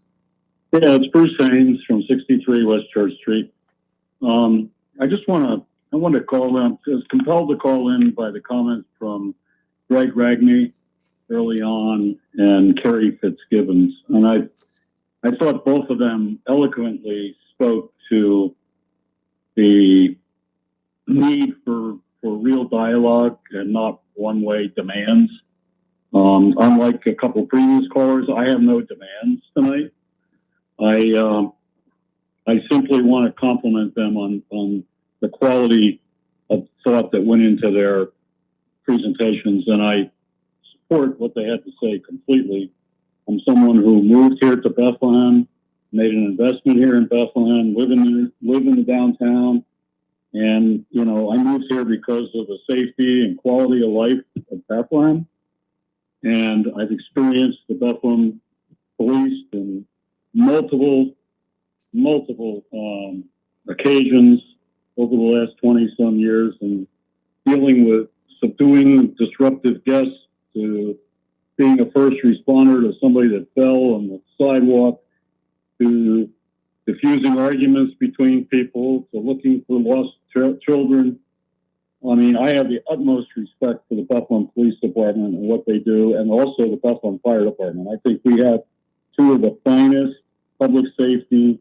Yeah, it's Bruce Haynes from 63 West Church Street. I want to call in, I was compelled to call in by the comments from Greg Ragney early on and Kerry Fitzgibbons. And I thought both of them eloquently spoke to the need for real dialogue and not one-way demands. Unlike a couple previous callers, I have no demands tonight. I simply want to compliment them on the quality of thought that went into their presentations, and I support what they had to say completely. I'm someone who moved here to Bethlehem, made an investment here in Bethlehem, live in the downtown, and I moved here because of the safety and quality of life of Bethlehem. And I've experienced the Bethlehem police in multiple occasions over the last 20-some years, and dealing with subduing disruptive guests to being a first responder to somebody that fell on the sidewalk, to diffusing arguments between people, to looking for lost children. I mean, I have the utmost respect for the Bethlehem Police Department and what they do, and also the Bethlehem Fire Department. I think we have two of the finest public safety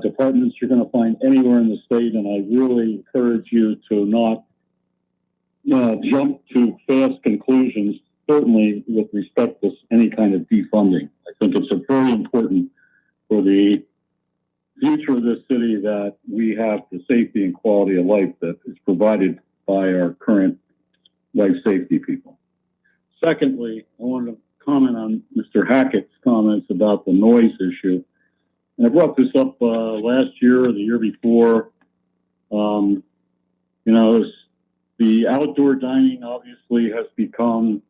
departments you're going to find anywhere in the state, and I really encourage you to not jump to fast conclusions, certainly with respect to any kind of defunding. I think it's very important for the future of this city that we have the safety and quality of life that is provided by our current life safety people. Secondly, I wanted to comment on Mr. Hackett's comments about the noise issue. And I brought this up last year or the year before. The outdoor dining obviously has become,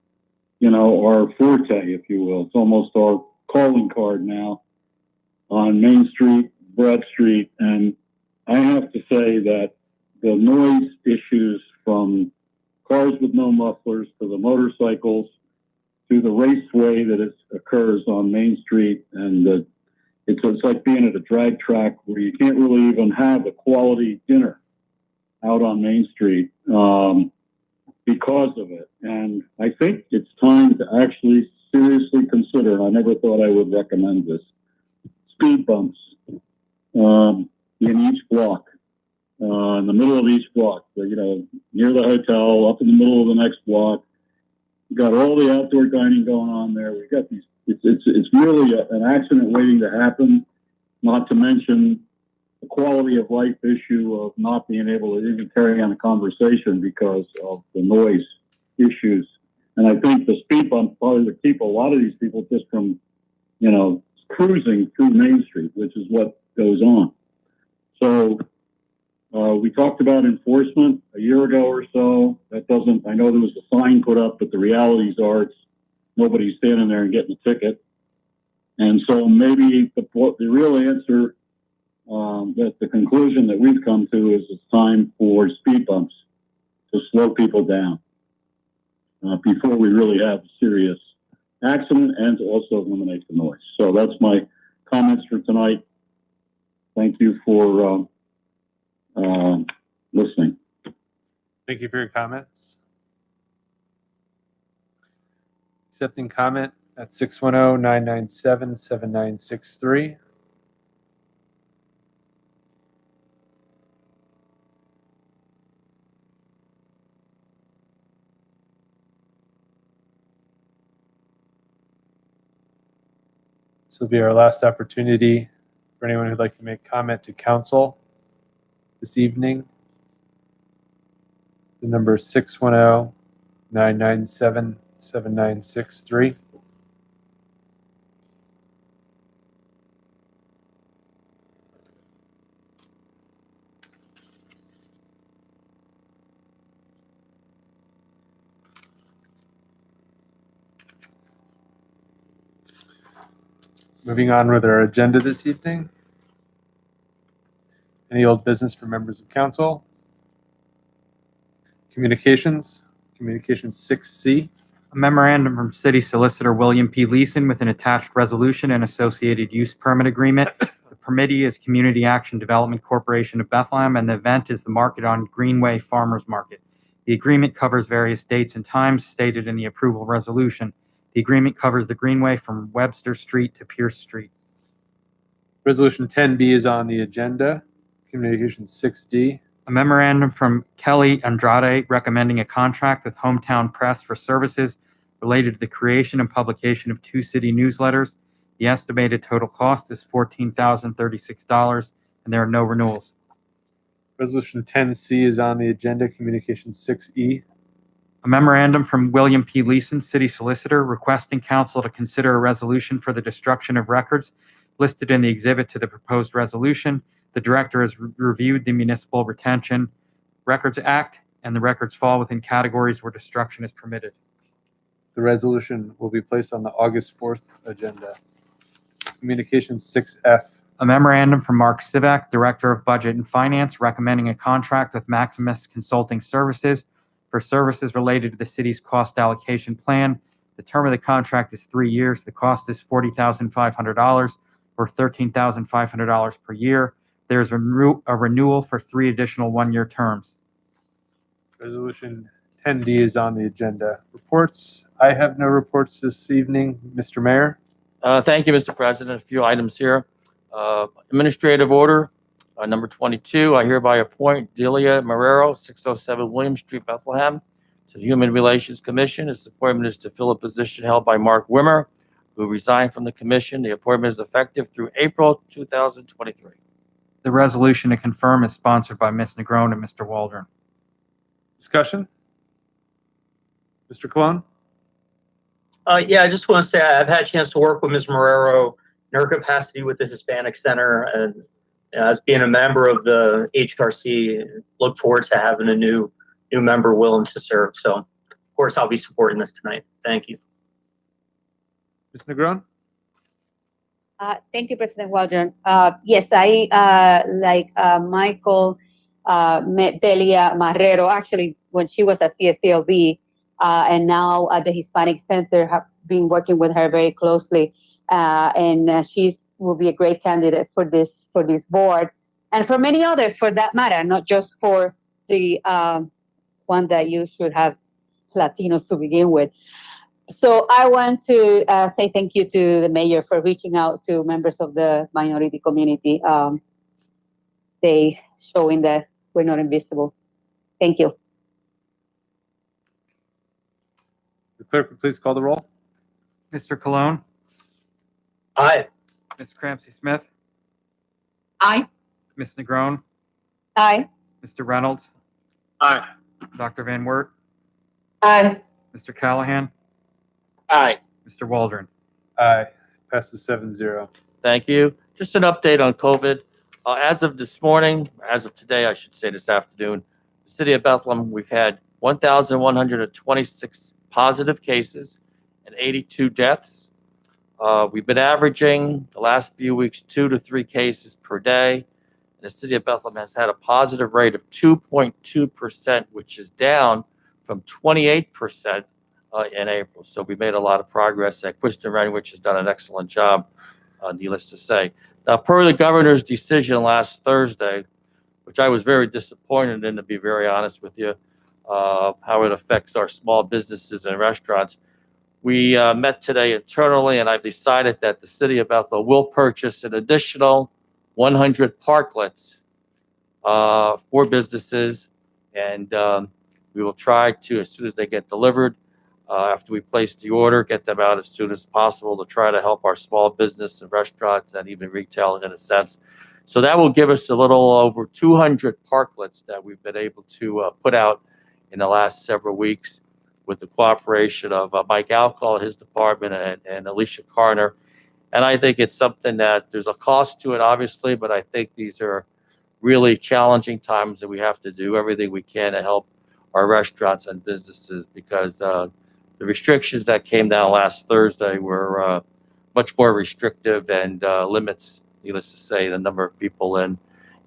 our forte, if you will. It's almost our calling card now on Main Street, Broad Street, and I have to say that the noise issues from cars with no mufflers to the motorcycles to the raceway that occurs on Main Street, and it's like being at a drag track where you can't really even have a quality dinner out on Main Street because of it. And I think it's time to actually seriously consider, and I never thought I would recommend this, speed bumps in each block, in the middle of each block, near the hotel, up in the middle of the next block. We got all the outdoor dining going on there. We got these. It's really an accident waiting to happen. Not to mention the quality of life issue of not being able to even carry on a conversation because of the noise issues. And I think the speed bump probably would keep a lot of these people just from, cruising through Main Street, which is what goes on. So we talked about enforcement a year ago or so. I know there was a sign put up, but the realities are nobody's standing there and getting a ticket. And so maybe the real answer, that the conclusion that we've come to is it's time for speed bumps to slow people down before we really have a serious accident and to also eliminate the noise. So that's my comments for tonight. Thank you for listening. Thank you for your comments. Accepting comment at 610-997-7963. This will be our last opportunity for anyone who'd like to make comment to council this evening. The number is 610-997-7963. Moving on with our agenda this evening. Any old business for members of council? Communications 6C. A memorandum from City Solicitor William P. Leeson with an attached resolution and associated use permit agreement. The permittee is Community Action Development Corporation of Bethlehem, and the event is the Market on Greenway Farmers Market. The agreement covers various dates and times stated in the approval resolution. The agreement covers the Greenway from Webster Street to Pierce Street. Resolution 10B is on the agenda. Communications 6D. A memorandum from Kelly Andrade recommending a contract with Hometown Press for services related to the creation and publication of 2 city newsletters. The estimated total cost is $14,036, and there are no renewals. Resolution 10C is on the agenda. Communications 6E. A memorandum from William P. Leeson, City Solicitor, requesting council to consider a resolution for the destruction of records listed in the exhibit to the proposed resolution. The director has reviewed the Municipal Retention Records Act, and the records fall within categories where destruction is permitted. The resolution will be placed on the August 4th agenda. Communications 6F. A memorandum from Mark Sivak, Director of Budget and Finance, recommending a contract with Maximus Consulting Services for services related to the city's cost allocation plan. The term of the contract is 3 years. The cost is $40,500 or $13,500 per year. There's a renewal for 3 additional 1-year terms. Resolution 10D is on the agenda. Reports. I have no reports this evening. Mr. Mayor. Thank you, Mr. President. A few items here. Administrative order number 22. I hereby appoint Delia Marrero, 607 William Street, Bethlehem, to the Human Relations Commission. This appointment is to fill a position held by Mark Wimmer, who resigned from the commission. The appointment is effective through April 2023. The resolution to confirm is sponsored by Ms. Negron and Mr. Waldron. Discussion. Mr. Cologne. Yeah, I just want to say I've had a chance to work with Ms. Marrero in her capacity with the Hispanic Center, and as being a member of the HRC, look forward to having a new member willing to serve. So, of course, I'll be supporting this tonight. Thank you. Ms. Negron. Thank you, President Waldron. Yes, I, like Michael, met Delia Marrero, actually, when she was at CSCLB, and now at the Hispanic Center, have been working with her very closely. And she will be a great candidate for this board, and for many others, for that matter, not just for the one that you should have Latinos to begin with. So I want to say thank you to the mayor for reaching out to members of the minority community. They showing that we're not invisible. Thank you. The clerk, would please call the roll. Mr. Cologne. Aye. Ms. Cramsey-Smith. Aye. Ms. Negron. Aye. Mr. Reynolds. Aye. Dr. Van Wert. Aye. Mr. Callahan. Aye. Mr. Waldron. Aye. Passes 7-0. Thank you. Just an update on COVID. As of this morning, as of today, I should say this afternoon, the city of Bethlehem, we've had 1,126 positive cases and 82 deaths. We've been averaging the last few weeks 2 to 3 cases per day. And the city of Bethlehem has had a positive rate of 2.2%, which is down from 28% in April. So we made a lot of progress. Kristen Renwich has done an excellent job, needless to say. Now, per the governor's decision last Thursday, which I was very disappointed in, to be very honest with you, how it affects our small businesses and restaurants. We met today internally, and I've decided that the city of Bethel will purchase an additional 100 parklets for businesses, and we will try to, as soon as they get delivered, after we place the order, get them out as soon as possible to try to help our small business and restaurants and even retail in a sense. So that will give us a little over 200 parklets that we've been able to put out in the last several weeks with the cooperation of Mike Alcall, his department, and Alicia Carner. And I think it's something that there's a cost to it, obviously, but I think these are really challenging times that we have to do everything we can to help our restaurants and businesses, because the restrictions that came down last Thursday were much more restrictive and limits, needless to say, the number of people in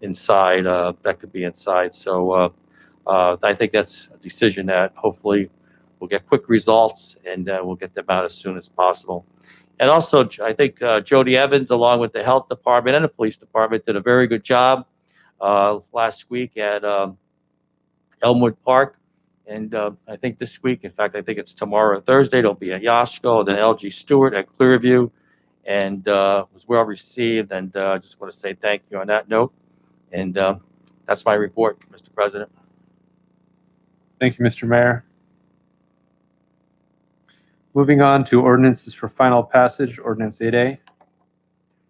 inside, that could be inside. So I think that's a decision that hopefully we'll get quick results and we'll get them out as soon as possible. And also, I think Jody Evans, along with the health department and the police department, did a very good job last week at Elmwood Park. And I think this week, in fact, I think it's tomorrow or Thursday, it'll be at Yoshko, then LG Stewart at Clearview, and was well received. And I just want to say thank you on that note. And that's my report, Mr. President. Thank you, Mr. Mayor. Moving on to ordinances for final passage, Ordinance 8A.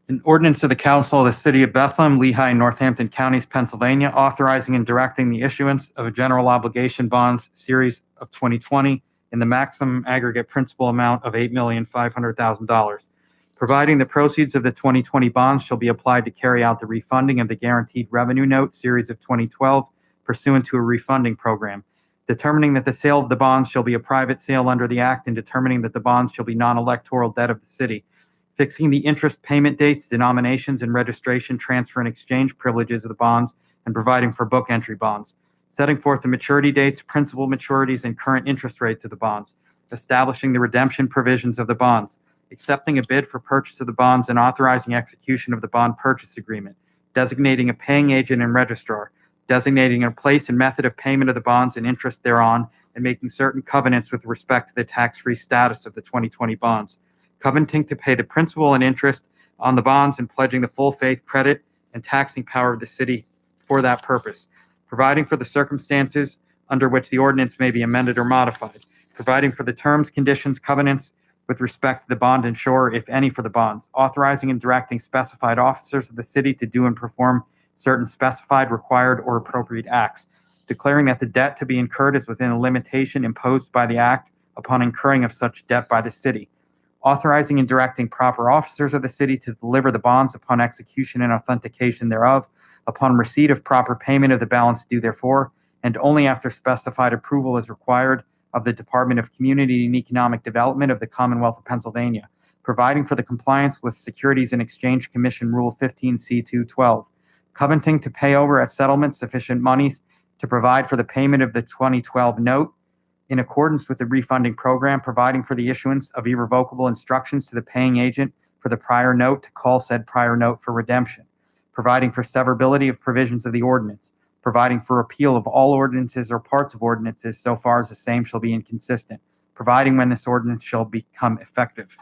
An ordinance of the Council of the City of Bethlehem, Lehigh, and Northampton Counties, Pennsylvania, authorizing and directing the issuance of a general obligation bonds series of 2020 in the maximum aggregate principal amount of $8,500,000. Providing the proceeds of the 2020 bonds shall be applied to carry out the refunding of the guaranteed revenue note series of 2012 pursuant to a refunding program. Determining that the sale of the bonds shall be a private sale under the act, and determining that the bonds shall be non-electoral debt of the city. Fixing the interest payment dates, denominations, and registration, transfer, and exchange privileges of the bonds, and providing for book entry bonds. Setting forth the maturity dates, principal maturities, and current interest rates of the bonds. Establishing the redemption provisions of the bonds. Accepting a bid for purchase of the bonds and authorizing execution of the bond purchase agreement. Designating a paying agent and registrar. Designating a place and method of payment of the bonds and interest thereon, and making certain covenants with respect to the tax-free status of the 2020 bonds. Covenanting to pay the principal and interest on the bonds and pledging the full faith, credit, and taxing power of the city for that purpose. Providing for the circumstances under which the ordinance may be amended or modified. Providing for the terms, conditions, covenants with respect to the bond insurer, if any, for the bonds. Authorizing and directing specified officers of the city to do and perform certain specified, required, or appropriate acts. Declaring that the debt to be incurred is within a limitation imposed by the act upon incurring of such debt by the city. Authorizing and directing proper officers of the city to deliver the bonds upon execution and authentication thereof, upon receipt of proper payment of the balance due therefor, and only after specified approval is required of the Department of Community and Economic Development of the Commonwealth of Pennsylvania. Providing for the compliance with Securities and Exchange Commission Rule 15C212. Covenanting to pay over at settlement sufficient monies to provide for the payment of the 2012 note in accordance with the refunding program, providing for the issuance of irrevocable instructions to the paying agent for the prior note to call said prior note for redemption, providing for severability of provisions of the ordinance, providing for repeal of all ordinances or parts of ordinances so far as the same shall be inconsistent, providing when this ordinance shall become effective.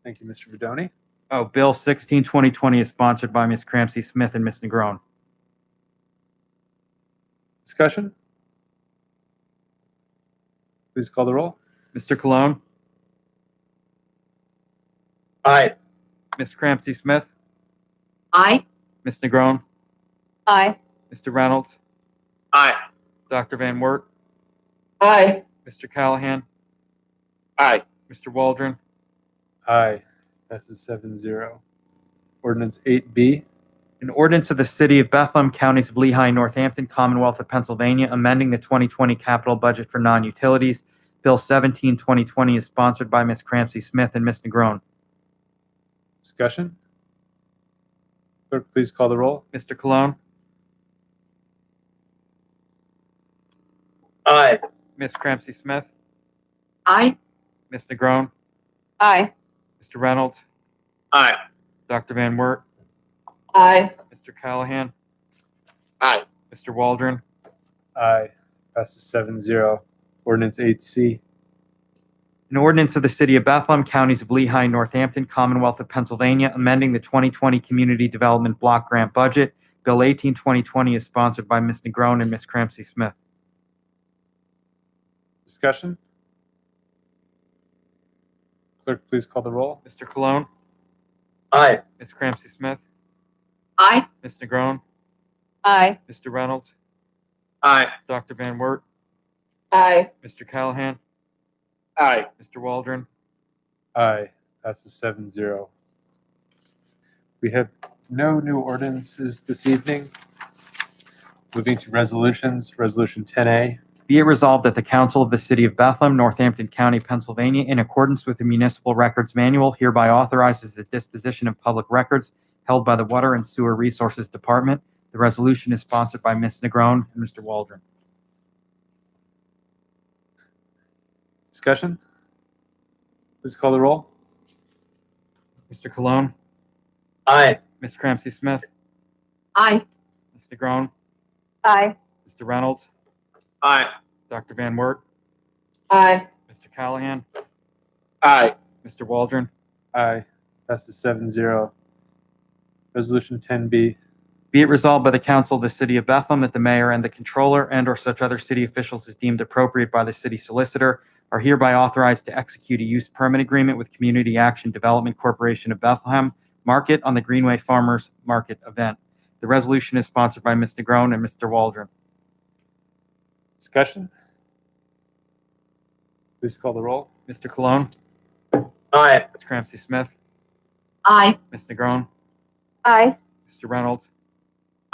Thank you, Mr. Vidoni. Oh, Bill 16, 2020 is sponsored by Ms. Cramsey Smith and Ms. Negron. Discussion? Please call the roll. Mr. Cologne? Aye. Ms. Cramsey Smith? Aye. Ms. Negron? Aye. Mr. Reynolds? Aye. Dr. Van Wert? Aye. Mr. Callahan? Aye. Mr. Waldron? Aye. Passes 7-0. Ordinance 8B. An ordinance of the City of Bethlehem, Counties of Lehigh and Northampton, Commonwealth of Pennsylvania, amending the 2020 capital budget for non-utilities. Bill 17, 2020 is sponsored by Ms. Cramsey Smith and Ms. Negron. Discussion? Clerk, please call the roll. Mr. Cologne? Aye. Ms. Cramsey Smith? Aye. Ms. Negron? Aye. Mr. Reynolds? Aye. Dr. Van Wert? Aye. Mr. Callahan? Aye. Mr. Waldron? Aye. Passes 7-0. Ordinance 8C. An ordinance of the City of Bethlehem, Counties of Lehigh and Northampton, Commonwealth of Pennsylvania, amending the 2020 Community Development Block Grant Budget. Bill 18, 2020 is sponsored by Ms. Negron and Ms. Cramsey Smith. Discussion? Clerk, please call the roll. Mr. Cologne? Aye. Ms. Cramsey Smith? Aye. Ms. Negron? Aye. Mr. Reynolds? Aye. Dr. Van Wert? Aye. Mr. Callahan? Aye. Mr. Waldron? Aye. Passes 7-0. We have no new ordinances this evening. Moving to resolutions. Resolution 10A. Be it resolved that the Council of the City of Bethlehem, Northampton County, Pennsylvania, in accordance with the Municipal Records Manual, hereby authorizes the disposition of public records held by the Water and Sewer Resources Department. The resolution is sponsored by Ms. Negron and Mr. Waldron. Discussion? Please call the roll. Mr. Cologne, Aye. Ms. Cramsey Smith, Aye. Ms. Negron, Aye. Mr. Reynolds, Aye. Dr. Van Wert, Aye. Mr. Callahan, Aye. Mr. Waldron. Aye. Passes 7-0. Resolution 10B. Be it resolved by the Council of the City of Bethlehem that the mayor and the controller and/or such other city officials as deemed appropriate by the city solicitor are hereby authorized to execute a use permit agreement with Community Action Development Corporation of Bethlehem Market on the Greenway Farmers Market event. The resolution is sponsored by Ms. Negron and Mr. Waldron. Discussion? Please call the roll. Mr. Cologne, Aye. Ms. Cramsey Smith, Aye. Ms. Negron, Aye. Mr. Reynolds,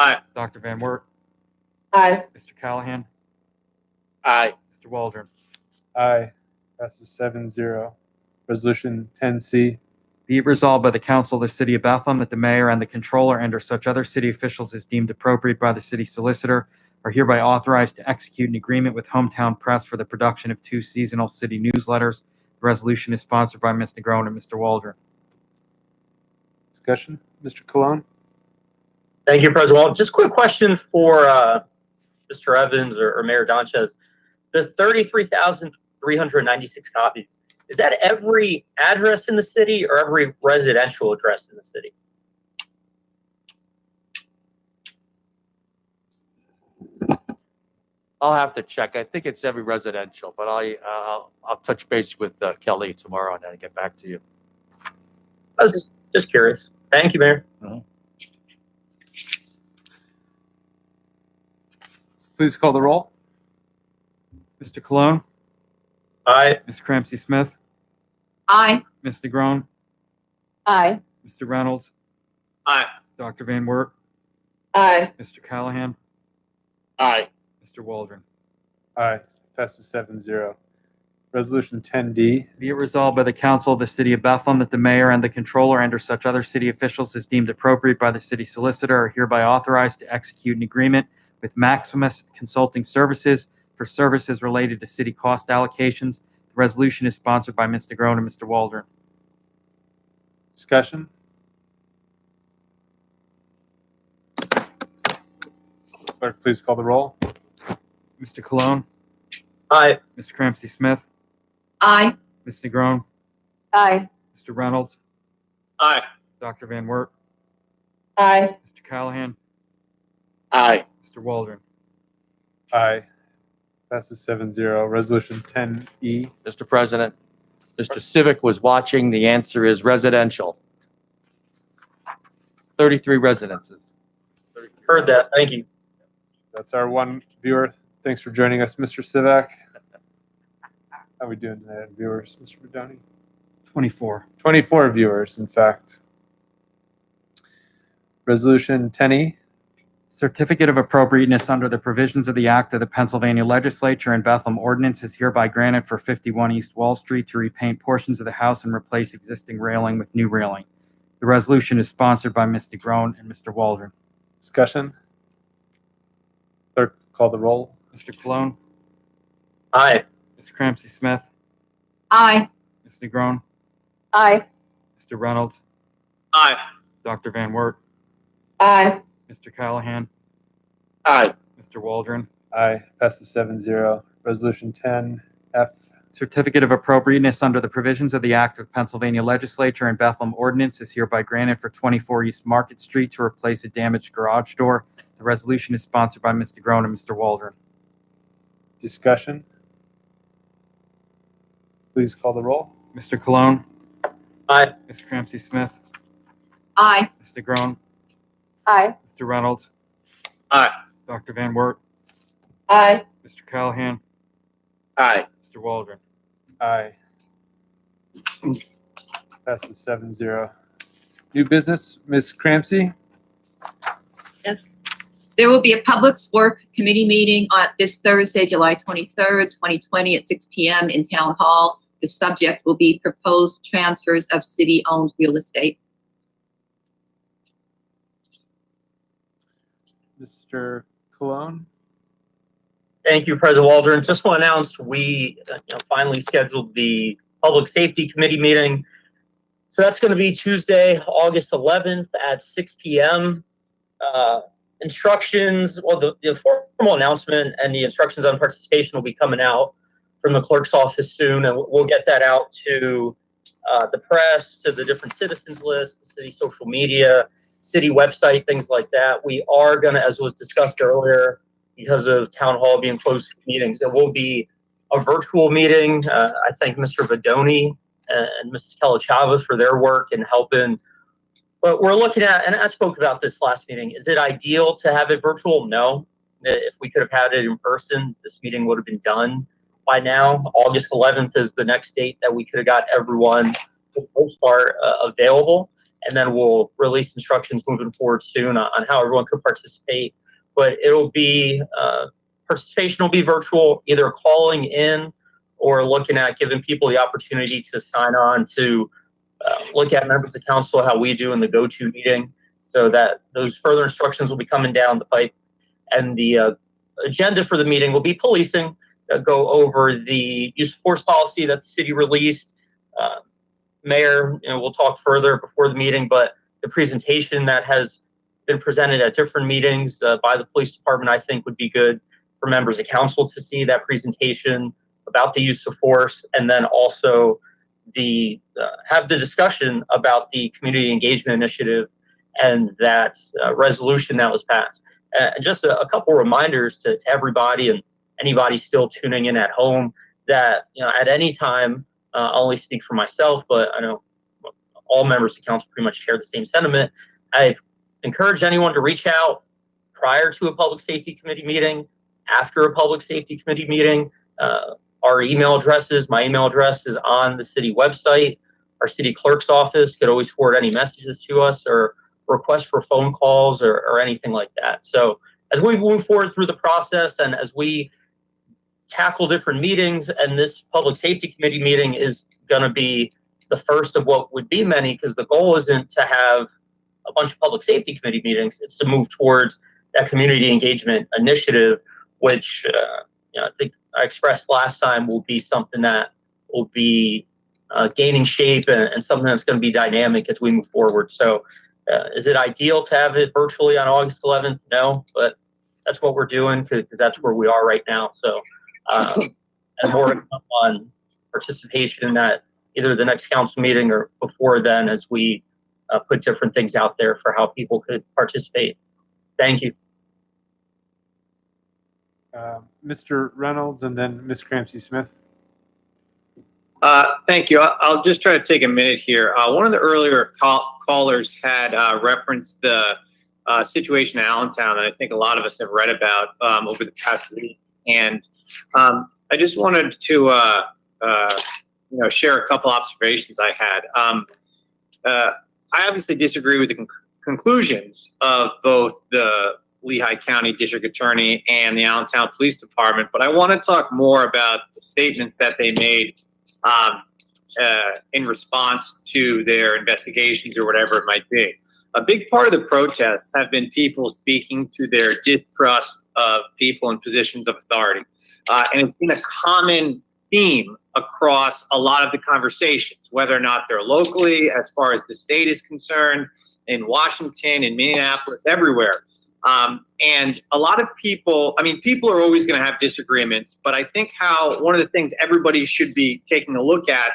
Aye. Dr. Van Wert, Aye. Mr. Callahan, Aye. Mr. Waldron. Aye. Passes 7-0. Resolution 10C. Be it resolved by the Council of the City of Bethlehem that the mayor and the controller and/or such other city officials as deemed appropriate by the city solicitor are hereby authorized to execute an agreement with Hometown Press for the production of 2 seasonal city newsletters. The resolution is sponsored by Ms. Negron and Mr. Waldron. Discussion? Mr. Cologne? Thank you, President Wald. Just a quick question for Mr. Evans or Mayor Donchez. The 33,396 copies, is that every address in the city or every residential address in the city? I'll have to check. I think it's every residential, but I'll touch base with Kelly tomorrow and then get back to you. I was just curious. Thank you, Mayor. Please call the roll. Mr. Cologne, Aye. Ms. Cramsey Smith, Aye. Ms. Negron, Aye. Mr. Reynolds, Aye. Dr. Van Wert, Aye. Mr. Callahan, Aye. Mr. Waldron. Aye. Passes 7-0. Resolution 10D. Be it resolved by the Council of the City of Bethlehem that the mayor and the controller and/or such other city officials as deemed appropriate by the city solicitor are hereby authorized to execute an agreement with Maximus Consulting Services for services related to city cost allocations. The resolution is sponsored by Ms. Negron and Mr. Waldron. Discussion? Clerk, please call the roll. Mr. Cologne, Aye. Ms. Cramsey Smith, Aye. Ms. Negron, Aye. Mr. Reynolds, Aye. Dr. Van Wert, Aye. Mr. Callahan, Aye. Mr. Waldron. Aye. Passes 7-0. Resolution 10E. Mr. President, Mr. Civic was watching. The answer is residential. 33 residences. Heard that. Thank you. That's our one viewer. Thanks for joining us, Mr. Sivak. How are we doing tonight, viewers, Mr. Bedoni? 24. 24 viewers, in fact. Resolution 10E. Certificate of appropriateness under the provisions of the Act of the Pennsylvania Legislature and Bethlehem Ordinance is hereby granted for 51 East Wall Street to repaint portions of the house and replace existing railing with new railing. The resolution is sponsored by Ms. Negron and Mr. Waldron. Discussion? Clerk, call the roll. Mr. Cologne, Aye. Ms. Cramsey Smith, Aye. Ms. Negron, Aye. Mr. Reynolds, Aye. Dr. Van Wert, Aye. Mr. Callahan, Aye. Mr. Waldron. Aye. Passes 7-0. Resolution 10F. Certificate of appropriateness under the provisions of the Act of Pennsylvania Legislature and Bethlehem Ordinance is hereby granted for 24 East Market Street to replace a damaged garage door. The resolution is sponsored by Mr. Groen and Mr. Waldron. Discussion? Please call the roll. Mr. Cologne, Aye. Ms. Cramsey Smith, Aye. Mr. Groen, Aye. Mr. Reynolds, Aye. Dr. Van Wert, Aye. Mr. Callahan, Aye. Mr. Waldron. Aye. Passes 7-0. New business, Ms. Cramsey? Yes. There will be a Public Works Committee meeting on this Thursday, July 23rd, 2020 at 6 p.m. in Town Hall. The subject will be proposed transfers of city-owned real estate. Mr. Cologne? Thank you, President Waldron. Just want to announce we finally scheduled the Public Safety Committee meeting. So that's going to be Tuesday, August 11th at 6 p.m. Instructions, well, the formal announcement and the instructions on participation will be coming out from the clerk's office soon, and we'll get that out to the press, to the different citizens list, the city social media, city website, things like that. We are going to, as was discussed earlier, because of town hall being closed to meetings, it will be a virtual meeting. I thank Mr. Vidoni and Mrs. Kelachava for their work in helping. But we're looking at, and I spoke about this last meeting, is it ideal to have it virtual? No. If we could have had it in person, this meeting would have been done by now. August 11th is the next date that we could have got everyone, for the most part, available. And then we'll release instructions moving forward soon on how everyone could participate. But it'll be, participation will be virtual, either calling in or looking at giving people the opportunity to sign on to look at members of council, how we do in the go-to meeting, so that those further instructions will be coming down the pipe. And the agenda for the meeting will be policing, go over the use of force policy that the city released. Mayor, we'll talk further before the meeting, but the presentation that has been presented at different meetings by the police department, I think would be good for members of council to see that presentation about the use of force, and then also the have the discussion about the community engagement initiative and that resolution that was passed. And just a couple reminders to everybody and anybody still tuning in at home that, at any time, I'll only speak for myself, but I know all members of council pretty much share the same sentiment. I encourage anyone to reach out prior to a public safety committee meeting, after a public safety committee meeting. Our email addresses, my email address is on the city website. Our city clerk's office could always forward any messages to us or request for phone calls or anything like that. So as we move forward through the process and as we tackle different meetings, and this public safety committee meeting is going to be the first of what would be many, because the goal isn't to have a bunch of public safety committee meetings, it's to move towards that community engagement initiative, which I think I expressed last time will be something that will be gaining shape and something that's going to be dynamic as we move forward. So is it ideal to have it virtually on August 11th? No, but that's what we're doing because that's where we are right now. So and more to come on participation in that, either the next council meeting or before then, as we put different things out there for how people could participate. Thank you. Mr. Reynolds and then Ms. Cramsey Smith. Thank you. I'll just try to take a minute here. One of the earlier callers had referenced the situation in Allentown that I think a lot of us have read about over the past week. And I just wanted to share a couple observations I had. I obviously disagree with the conclusions of both the Lehigh County District Attorney and the Allentown Police Department, but I want to talk more about the statements that they made in response to their investigations or whatever it might be. A big part of the protests have been people speaking to their distrust of people in positions of authority. And it's been a common theme across a lot of the conversations, whether or not they're locally, as far as the state is concerned, in Washington, in Minneapolis, everywhere. And a lot of people, people are always going to have disagreements, but I think one of the things everybody should be taking a look at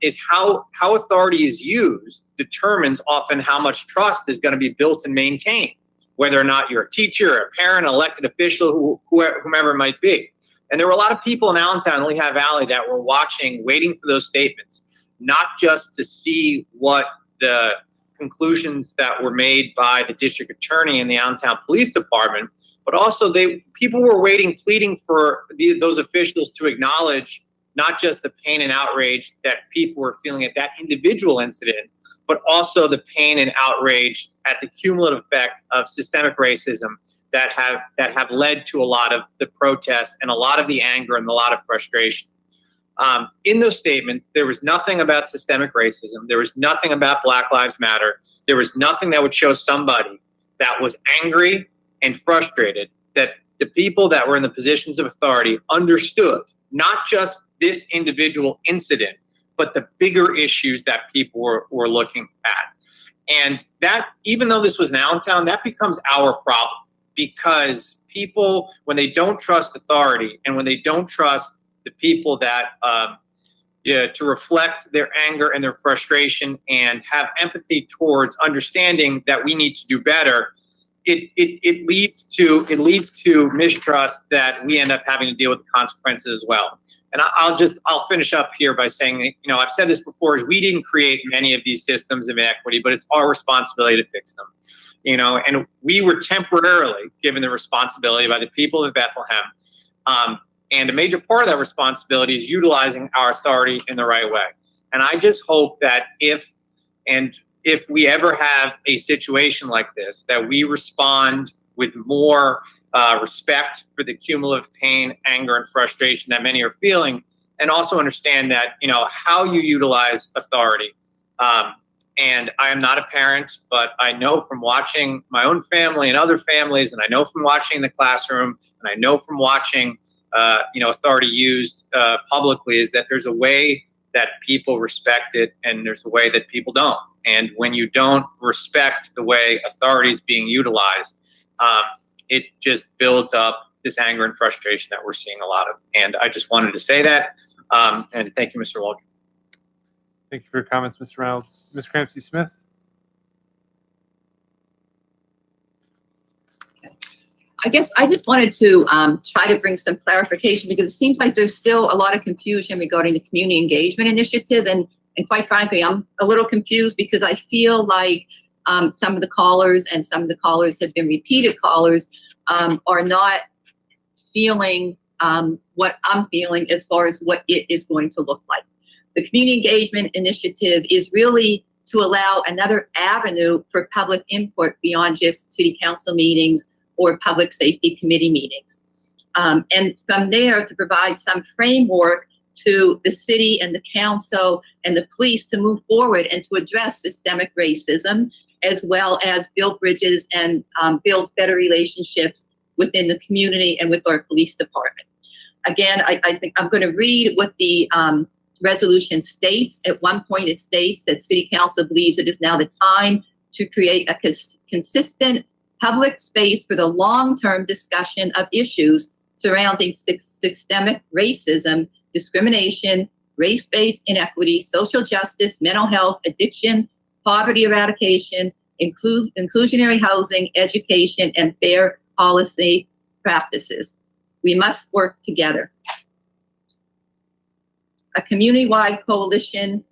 is how authority is used determines often how much trust is going to be built and maintained, whether or not you're a teacher, a parent, an elected official, whomever it might be. And there were a lot of people in Allentown and Lehigh Valley that were watching, waiting for those statements, not just to see what the conclusions that were made by the district attorney and the Allentown Police Department, but also people were waiting, pleading for those officials to acknowledge not just the pain and outrage that people were feeling at that individual incident, but also the pain and outrage at the cumulative effect of systemic racism that have led to a lot of the protests and a lot of the anger and a lot of frustration. In those statements, there was nothing about systemic racism. There was nothing about Black Lives Matter. There was nothing that would show somebody that was angry and frustrated that the people that were in the positions of authority understood not just this individual incident, but the bigger issues that people were looking at. And that, even though this was in Allentown, that becomes our problem, because people, when they don't trust authority and when they don't trust the people that to reflect their anger and their frustration and have empathy towards understanding that we need to do better, it leads to mistrust that we end up having to deal with the consequences as well. And I'll finish up here by saying, I've said this before, is we didn't create many of these systems of inequity, but it's our responsibility to fix them. And we were temporarily given the responsibility by the people of Bethlehem. And a major part of that responsibility is utilizing our authority in the right way. And I just hope that if we ever have a situation like this, that we respond with more respect for the cumulative pain, anger, and frustration that many are feeling, and also understand that, how you utilize authority. And I am not a parent, but I know from watching my own family and other families, and I know from watching the classroom, and I know from watching authority used publicly, is that there's a way that people respect it and there's a way that people don't. And when you don't respect the way authority is being utilized, it just builds up this anger and frustration that we're seeing a lot of. And I just wanted to say that. And thank you, Mr. Waldron. Thank you for your comments, Mr. Reynolds. Ms. Crampsey-Smith? I guess I just wanted to try to bring some clarification, because it seems like there's still a lot of confusion regarding the community engagement initiative. And quite frankly, I'm a little confused, because I feel like some of the callers, and some of the callers have been repeated callers, are not feeling what I'm feeling as far as what it is going to look like. The community engagement initiative is really to allow another avenue for public input beyond just city council meetings or public safety committee meetings. And from there, to provide some framework to the city and the council and the police to move forward and to address systemic racism, as well as build bridges and build better relationships within the community and with our police department. Again, I think I'm going to read what the resolution states. At one point, it states that City Council believes it is now the time to create a consistent public space for the long-term discussion of issues surrounding systemic racism, discrimination, race-based inequity, social justice, mental health, addiction, poverty eradication, inclusionary housing, education, and fair policy practices. We must work together. A community-wide coalition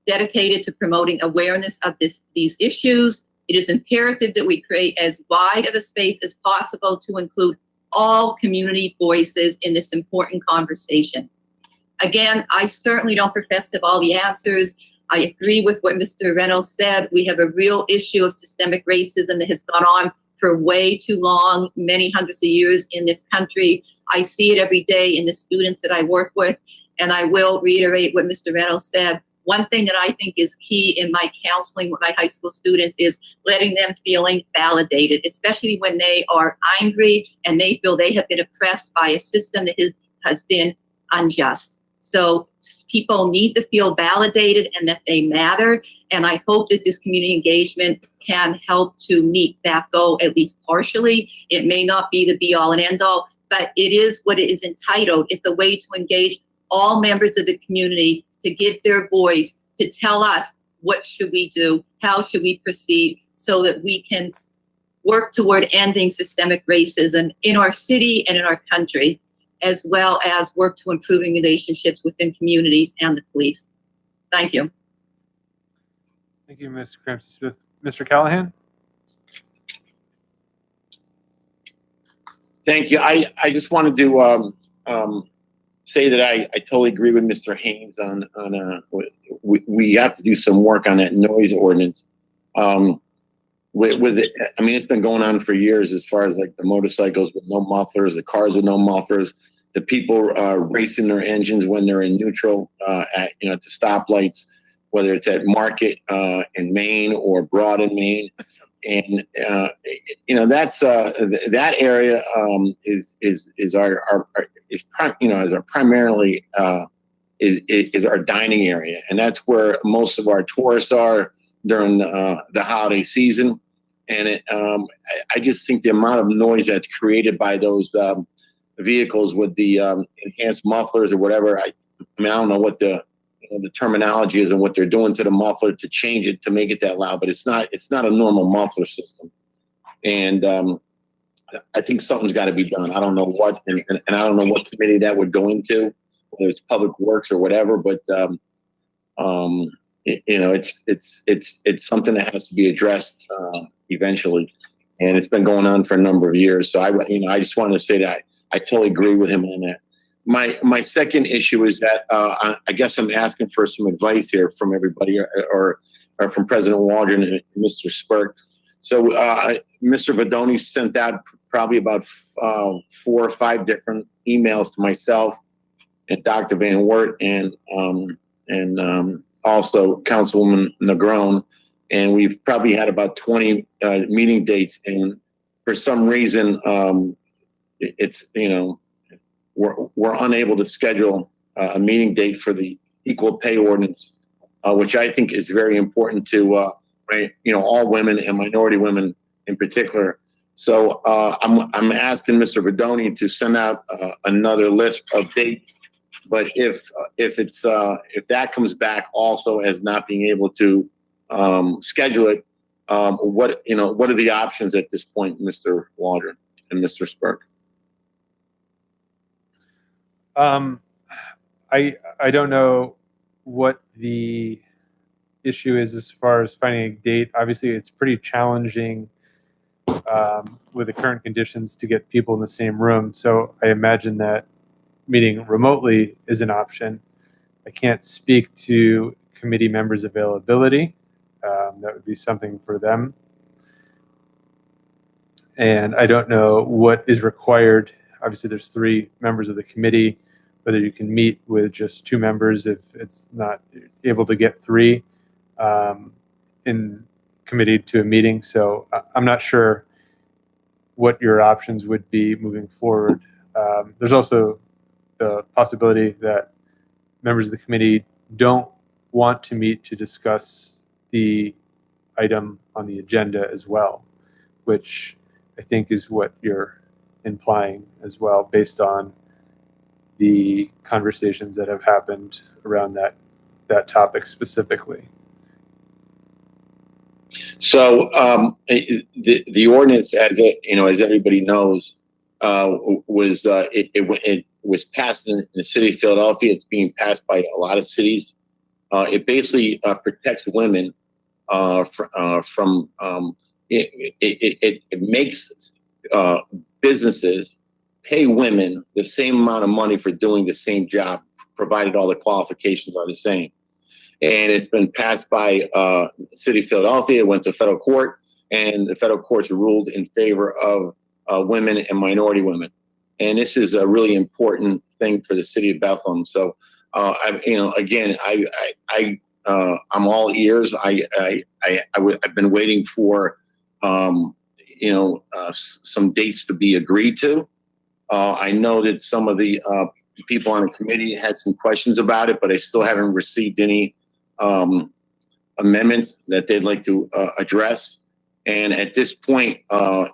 dedicated to promoting awareness of these issues. It is imperative that we create as wide of a space as possible to include all community voices in this important conversation. Again, I certainly don't profess to have all the answers. I agree with what Mr. Reynolds said. We have a real issue of systemic racism that has gone on for way too long, many hundreds of years in this country. I see it every day in the students that I work with. And I will reiterate what Mr. Reynolds said. One thing that I think is key in my counseling with my high school students is letting them feeling validated, especially when they are angry and they feel they have been oppressed by a system that has been unjust. So people need to feel validated and that they matter. And I hope that this community engagement can help to meet that goal, at least partially. It may not be the be all and end all, but it is what it is entitled. It's a way to engage all members of the community, to give their voice, to tell us what should we do, how should we proceed, so that we can work toward ending systemic racism in our city and in our country, as well as work to improving relationships within communities and the police. Thank you. Thank you, Ms. Crampsey-Smith. Mr. Callahan? Thank you. I just wanted to say that I totally agree with Mr. Haynes on we have to do some work on that noise ordinance. with it, I mean, it's been going on for years as far as like the motorcycles with no mufflers, the cars with no mufflers, the people racing their engines when they're in neutral at the stoplights, whether it's at Market in Maine or Broad in Maine, and that's that area is our primarily is our dining area, and that's where most of our tourists are during the holiday season. And I just think the amount of noise that's created by those vehicles with the enhanced mufflers or whatever, I don't know what the terminology is and what they're doing to the muffler to change it to make it that loud, but it's not a normal muffler system. And I think something's got to be done. I don't know what, and I don't know what committee that would go into, whether it's Public Works or whatever, but it's something that has to be addressed eventually, and it's been going on for a number of years. So I just wanted to say that I totally agree with him on that. My second issue is that I guess I'm asking for some advice here from everybody, or from President Waldron and Mr. Spurk. So Mr. Vidoni sent out probably about 4 or 5 different emails to myself and Dr. Van Wert and also Councilwoman Negron, and we've probably had about 20 meeting dates, and for some reason it's we're unable to schedule a meeting date for the equal pay ordinance, which I think is very important to all women and minority women in particular. So I'm asking Mr. Vidoni to send out another list of dates. But if that comes back also as not being able to schedule it, what are the options at this point, Mr. Waldron and Mr. Spurk? I don't know what the issue is as far as finding a date. Obviously, it's pretty challenging with the current conditions to get people in the same room. So I imagine that meeting remotely is an option. I can't speak to committee members' availability. That would be something for them. And I don't know what is required. Obviously, there's 3 members of the committee, whether you can meet with just 2 members if it's not able to get 3 in committee to a meeting. So I'm not sure what your options would be moving forward. There's also the possibility that members of the committee don't want to meet to discuss the item on the agenda as well, which I think is what you're implying as well, based on the conversations that have happened around that topic specifically. So the ordinance, as everybody knows, it was passed in the city of Philadelphia. It's being passed by a lot of cities. It basically protects women from. It makes businesses pay women the same amount of money for doing the same job, provided all the qualifications are the same. And it's been passed by the city of Philadelphia. It went to federal court, and the federal courts ruled in favor of women and minority women. And this is a really important thing for the city of Bethlehem. So, I'm all ears. I've been waiting for, some dates to be agreed to. I know that some of the people on the committee had some questions about it, but I still haven't received any amendments that they'd like to address. And at this point,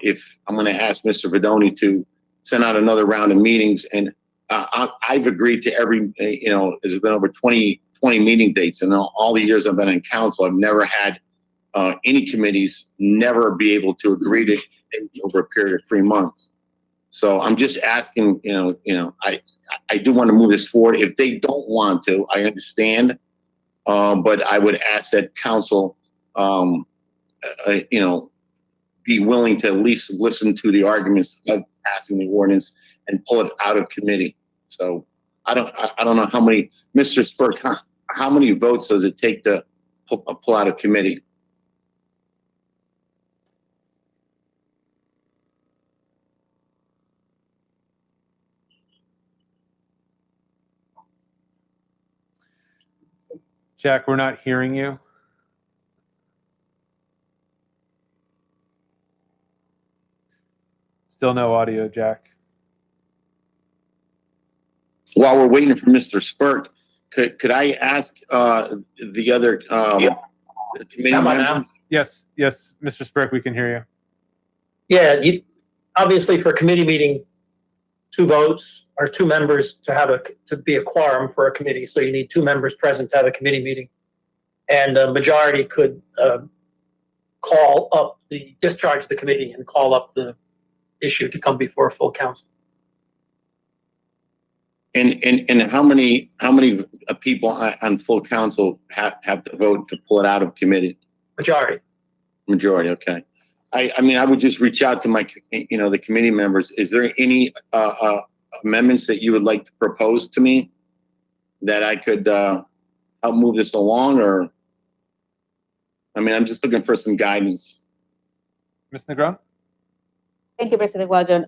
if I'm going to ask Mr. Vidoni to send out another round of meetings, and I've agreed to every, there's been over 20 meeting dates, and all the years I've been in council, I've never had any committees never be able to agree to over a period of 3 months. So I'm just asking, I do want to move this forward. If they don't want to, I understand, but I would ask that council, be willing to at least listen to the arguments of passing the ordinance and pull it out of committee. So I don't know how many, Mr. Spurk, how many votes does it take to pull out of committee? Jack, we're not hearing you. Still no audio, Jack. While we're waiting for Mr. Spurk, could I ask the other committee How about members? now? Yes, Mr. Spurk, we can hear you. Yeah, obviously for a committee meeting, 2 votes or 2 members to be a quorum for a committee. So you need 2 members present to have a committee meeting. And a majority could discharge the committee and call up the issue to come before a full council. And how many people on full council have to vote to pull it out of committee? Majority, okay. I mean, I would just reach out to the committee members. Is there any amendments that you would like to propose to me that I could help move this along? Or, I mean, I'm just looking for some guidance. Ms. Negron? Thank you, President Waldron.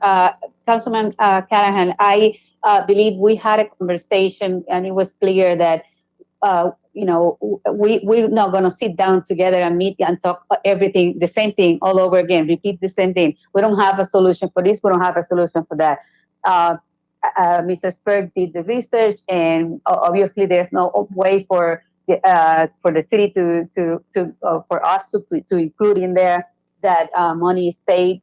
Councilman Callahan, I believe we had a conversation and it was clear that, we're not going to sit down together and meet and talk everything, the same thing all over again, repeat the same thing. We don't have a solution for this. We don't have a solution for that. Mr. Spurk did the research, and obviously there's no way for the city for us to include in there that money is paid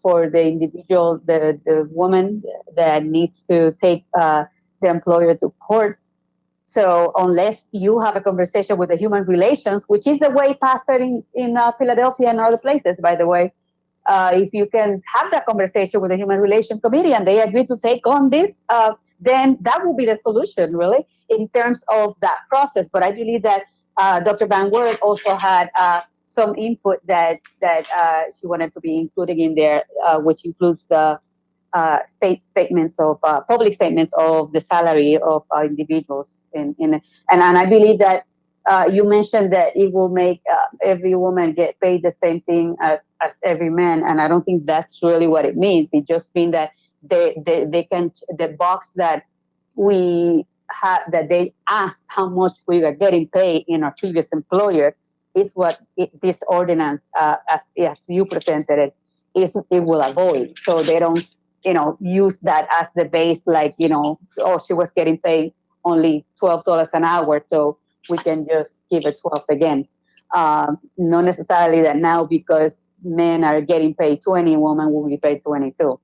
for the individual, the woman that needs to take the employer to court. So unless you have a conversation with the human relations, which is the way passed in Philadelphia and other places, by the way, if you can have that conversation with the human relations committee and they agree to take on this, then that will be the solution, really, in terms of that process. But I believe that Dr. Van Wert also had some input that she wanted to be included in there, which includes the public statements of the salary of individuals. And I believe that you mentioned that it will make every woman get paid the same thing as every man, and I don't think that's really what it means. It just means that they can, the box that we have, that they asked how much we were getting paid in our previous employer, is what this ordinance, as you presented it, it will avoid. So they don't, use that as the base, like, she was getting paid only $12 an hour, so we can just give it 12 again. Not necessarily that now because men are getting paid 20, women will be paid 22.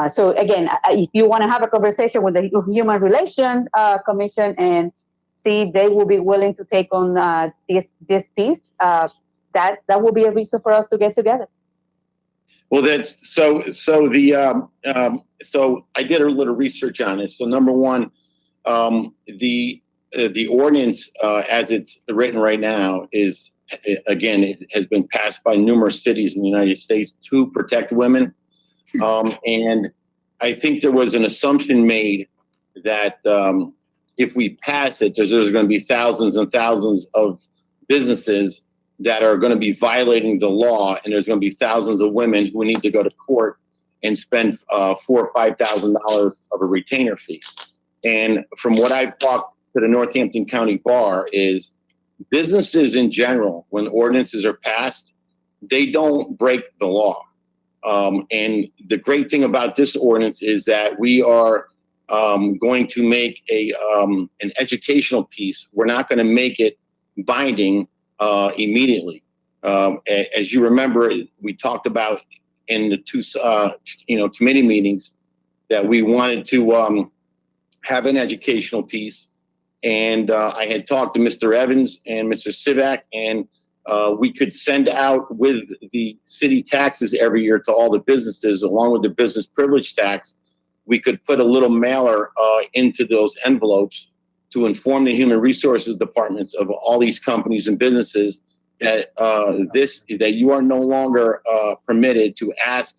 So again, if you want to have a conversation with the Human Relations Commission and see if they will be willing to take on this piece, that will be a reason for us to get together. Well, that's so I did a little research on it. So number one, the ordinance as it's written right now is, again, it has been passed by numerous cities in the United States to protect women. And I think there was an assumption made that if we pass it, there's going to be thousands and thousands of businesses that are going to be violating the law, and there's going to be thousands of women who need to go to court and spend $4,000 or $5,000 of a retainer fee. And from what I've talked to the Northampton County Bar is businesses in general, when ordinances are passed, they don't break the law. And the great thing about this ordinance is that we are going to make an educational piece. We're not going to make it binding immediately. As you remember, we talked about in the two committee meetings that we wanted to have an educational piece. And I had talked to Mr. Evans and Mr. Sivak, and we could send out with the city taxes every year to all the businesses, along with the business privilege tax. We could put a little mailer into those envelopes to inform the human resources departments of all these companies and businesses that that you are no longer permitted to ask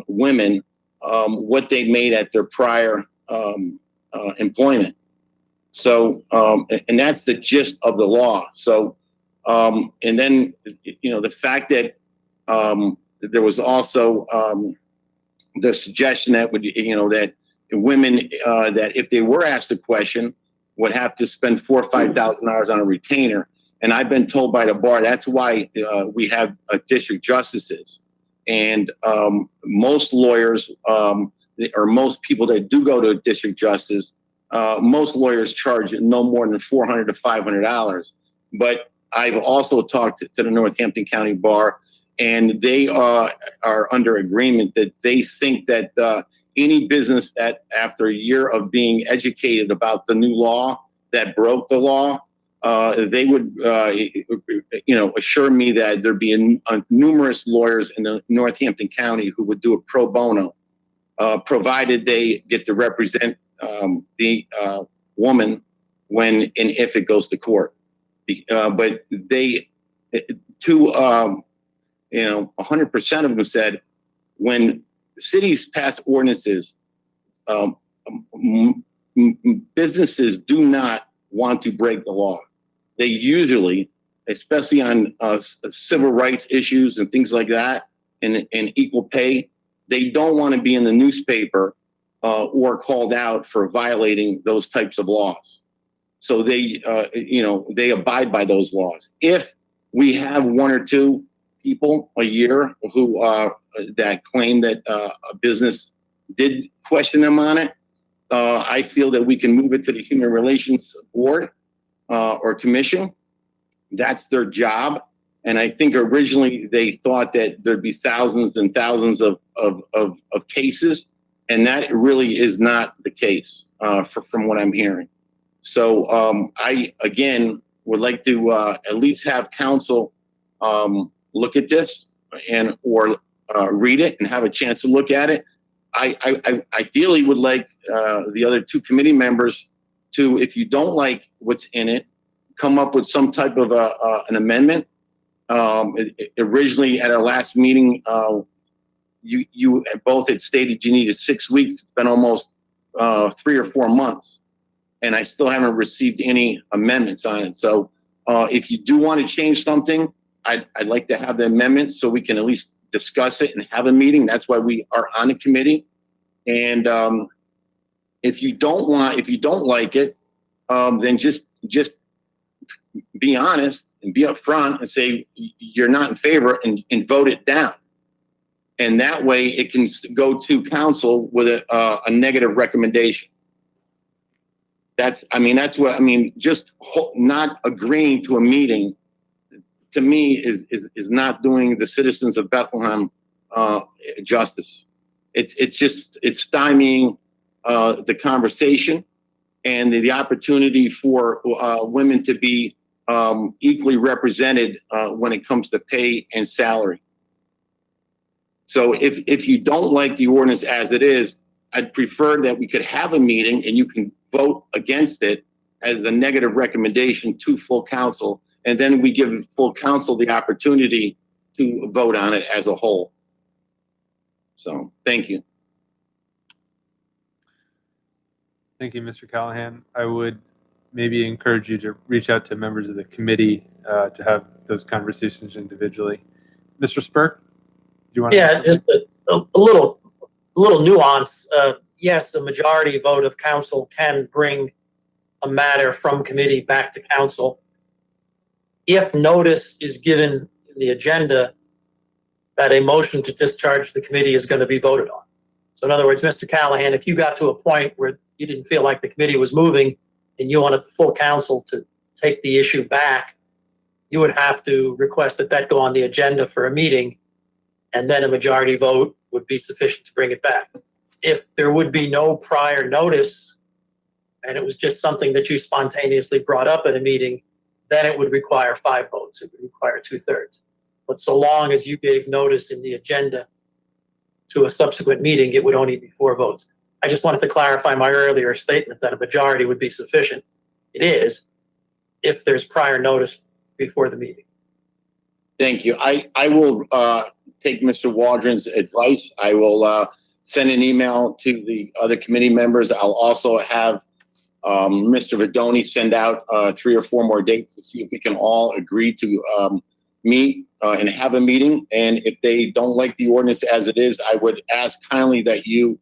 women what they made at their prior employment. So, and that's the gist of the law. So, and then, the fact that there was also the suggestion that would, that women, that if they were asked a question, would have to spend $4,000 or $5,000 on a retainer. And I've been told by the bar that's why we have district justices. And most lawyers, or most people that do go to a district justice, most lawyers charge no more than $400 to $500. But I've also talked to the Northampton County Bar, and they are under agreement that they think that any business that after a year of being educated about the new law that broke the law, they would, assure me that there'd be numerous lawyers in the Northampton County who would do a pro bono, provided they get to represent the woman when and if it goes to court. But they, 100% of them said when cities pass ordinances, businesses do not want to break the law. They usually, especially on civil rights issues and things like that, and equal pay, they don't want to be in the newspaper or called out for violating those types of laws. So they, they abide by those laws. If we have one or two people a year who that claim that a business did question them on it, I feel that we can move it to the Human Relations Board or Commission. That's their job. And I think originally they thought that there'd be thousands and thousands of cases, and that really is not the case from what I'm hearing. So I, again, would like to at least have counsel look at this or read it and have a chance to look at it. I ideally would like the other two committee members to, if you don't like what's in it, come up with some type of an amendment. Originally at our last meeting, you both had stated you needed 6 weeks. It's been almost 3 or 4 months, and I still haven't received any amendments on it. So if you do want to change something, I'd like to have the amendment so we can at least discuss it and have a meeting. That's why we are on the committee. And if you don't like it, then just be honest and be upfront and say you're not in favor and vote it down. And that way it can go to council with a negative recommendation. Just not agreeing to a meeting to me is not doing the citizens of Bethlehem justice. It's stymieing the conversation and the opportunity for women to be equally represented when it comes to pay and salary. So if you don't like the ordinance as it is, I'd prefer that we could have a meeting and you can vote against it as a negative recommendation to full council, and then we give full council the opportunity to vote on it as a whole. So, thank you. Thank you, Mr. Callahan. I would maybe encourage you to reach out to members of the committee to have those conversations individually. Mr. Spurk, do you want to? Yeah, just a little nuance. Yes, the majority vote of council can bring a matter from committee back to council if notice is given in the agenda that a motion to discharge the committee is going to be voted on. So in other words, Mr. Callahan, if you got to a point where you didn't feel like the committee was moving and you wanted the full council to take the issue back, you would have to request that go on the agenda for a meeting, and then a majority vote would be sufficient to bring it back. If there would be no prior notice and it was just something that you spontaneously brought up at a meeting, then it would require 5 votes. It would require 2/3. But so long as you gave notice in the agenda to a subsequent meeting, it would only be 4 votes. I just wanted to clarify my earlier statement that a majority would be sufficient. It is, if there's prior notice before the meeting. Thank you. I will take Mr. Waldron's advice. I will send an email to the other committee members. I'll also have Mr. Vidoni send out 3 or 4 more dates to see if we can all agree to meet and have a meeting. And if they don't like the ordinance as it is, I would ask kindly that you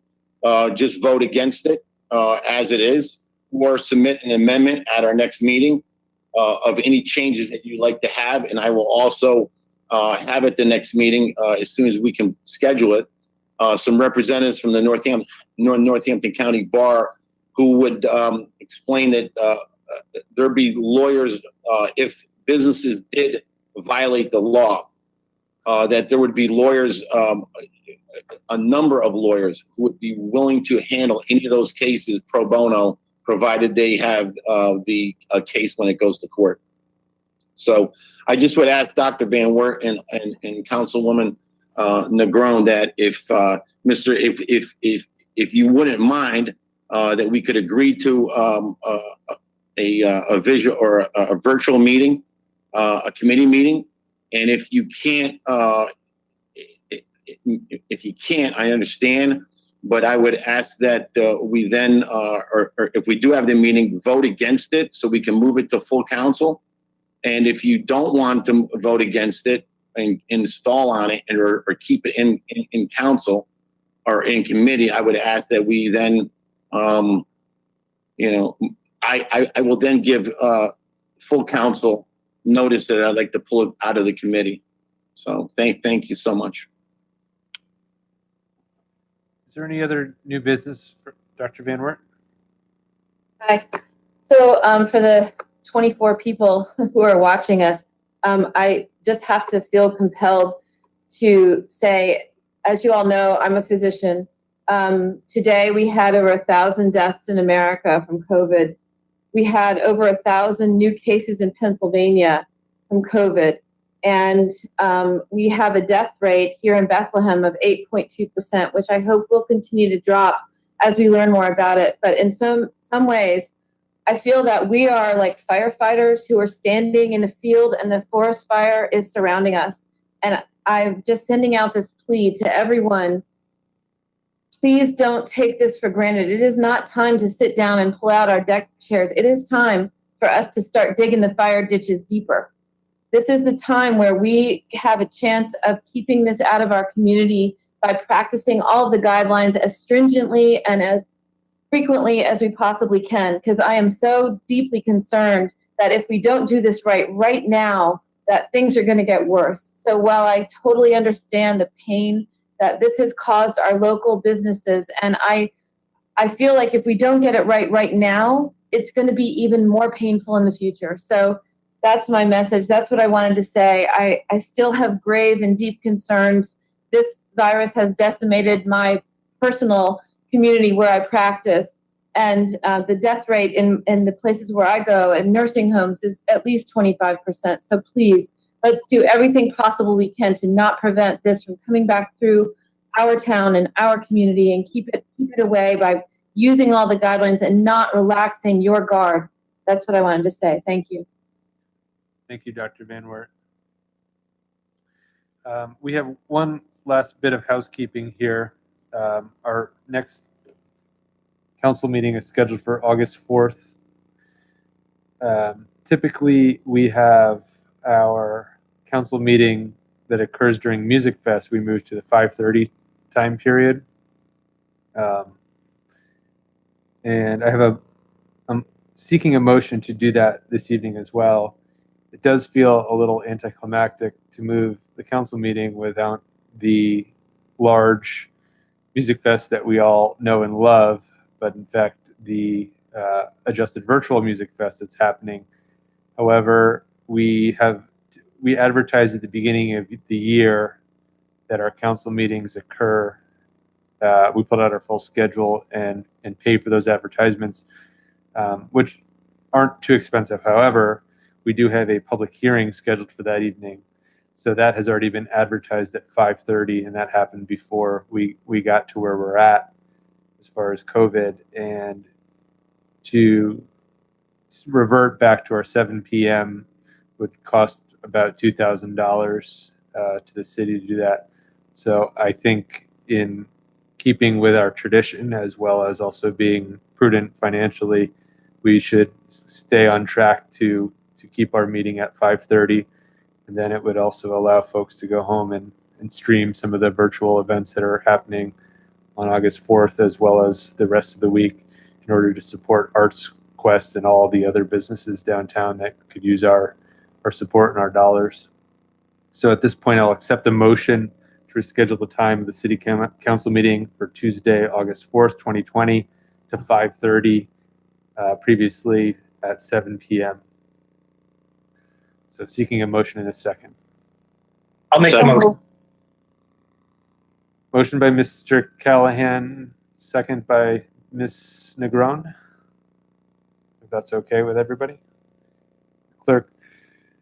just vote against it as it is, or submit an amendment at our next meeting of any changes that you'd like to have. And I will also have at the next meeting, as soon as we can schedule it, some representatives from the Northampton County Bar who would explain that there'd be lawyers if businesses did violate the law, that there would be lawyers, a number of lawyers who would be willing to handle any of those cases pro bono, provided they have the case when it goes to court. So I just would ask Dr. Van Wert and Councilwoman Negron that if you wouldn't mind that we could agree to a visual or a virtual meeting, a committee meeting, and if you can't, I understand, but I would ask that we then, or if we do have the meeting, vote against it so we can move it to full council. And if you don't want to vote against it and install on it or keep it in council or in committee, I would ask that we then, I will then give full council notice that I'd like to pull it out of the committee. So thank you so much. Is there any other new business for Dr. Van Wert? Hi. So for the 24 people who are watching us, I just have to feel compelled to say, as you all know, I'm a physician. Today we had over 1,000 deaths in America from COVID. We had over 1,000 new cases in Pennsylvania from COVID. And we have a death rate here in Bethlehem of 8.2%, which I hope will continue to drop as we learn more about it. But in some ways, I feel that we are like firefighters who are standing in a field and the forest fire is surrounding us. And I'm just sending out this plea to everyone. Please don't take this for granted. It is not time to sit down and pull out our deck chairs. It is time for us to start digging the fire ditches deeper. This is the time where we have a chance of keeping this out of our community by practicing all of the guidelines as stringently and as frequently as we possibly can, because I am so deeply concerned that if we don't do this right now, that things are going to get worse. So while I totally understand the pain that this has caused our local businesses, and I feel like if we don't get it right now, it's going to be even more painful in the future. So that's my message. That's what I wanted to say. I still have grave and deep concerns. This virus has decimated my personal community where I practice, and the death rate in the places where I go and nursing homes is at least 25%. So please, let's do everything possible we can to not prevent this from coming back through our town and our community, and keep it away by using all the guidelines and not relaxing your guard. That's what I wanted to say. Thank you. Thank you, Dr. Van Wert. We have one last bit of housekeeping here. Our next council meeting is scheduled for August 4th. Typically, we have our council meeting that occurs during Music Fest. We move to the 5:30 time period. And I'm seeking a motion to do that this evening as well. It does feel a little anticlimactic to move the council meeting without the large Music Fest that we all know and love, but in fact, the adjusted virtual Music Fest that's happening. However, we advertised at the beginning of the year that our council meetings occur. We put out our full schedule and pay for those advertisements, which aren't too expensive. However, we do have a public hearing scheduled for that evening. So that has already been advertised at 5:30, and that happened before we got to where we're at as far as COVID. And to revert back to our 7 p.m. would cost about $2,000 to the city to do that. So I think in keeping with our tradition, as well as also being prudent financially, we should stay on track to keep our meeting at 5:30, and then it would also allow folks to go home and stream some of the virtual events that are happening on August 4th, as well as the rest of the week, in order to support arts Quest and all the other businesses downtown that could use our support and our dollars. So at this point, I'll accept the motion to reschedule the time of the city council meeting for Tuesday, August 4th, 2020 to 5:30, previously at 7 p.m. So seeking a motion in a second. I'll make the motion. Motion by Mr. Callahan, second by Ms. Negron. If that's okay with everybody. Clerk,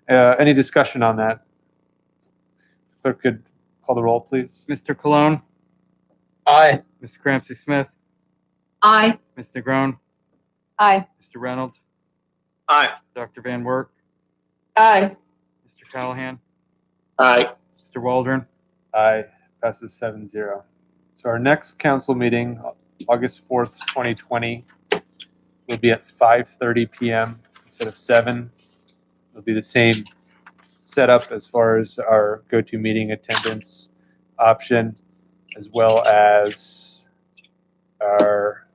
any discussion on that? Clerk could call the roll, please. Mr. Cologne, Aye. Ms. Cramsey Smith, Aye. Ms. Negron, Aye. Mr. Reynolds, Aye. Dr. Van Wert, Aye. Mr. Callahan, Aye. Mr. Waldron. Aye, passes 7-0. So our next council meeting, August 4th, 2020, will be at 5:30 p.m. instead of 7. It'll be the same setup as far as our GoToMeeting attendance option, as well as our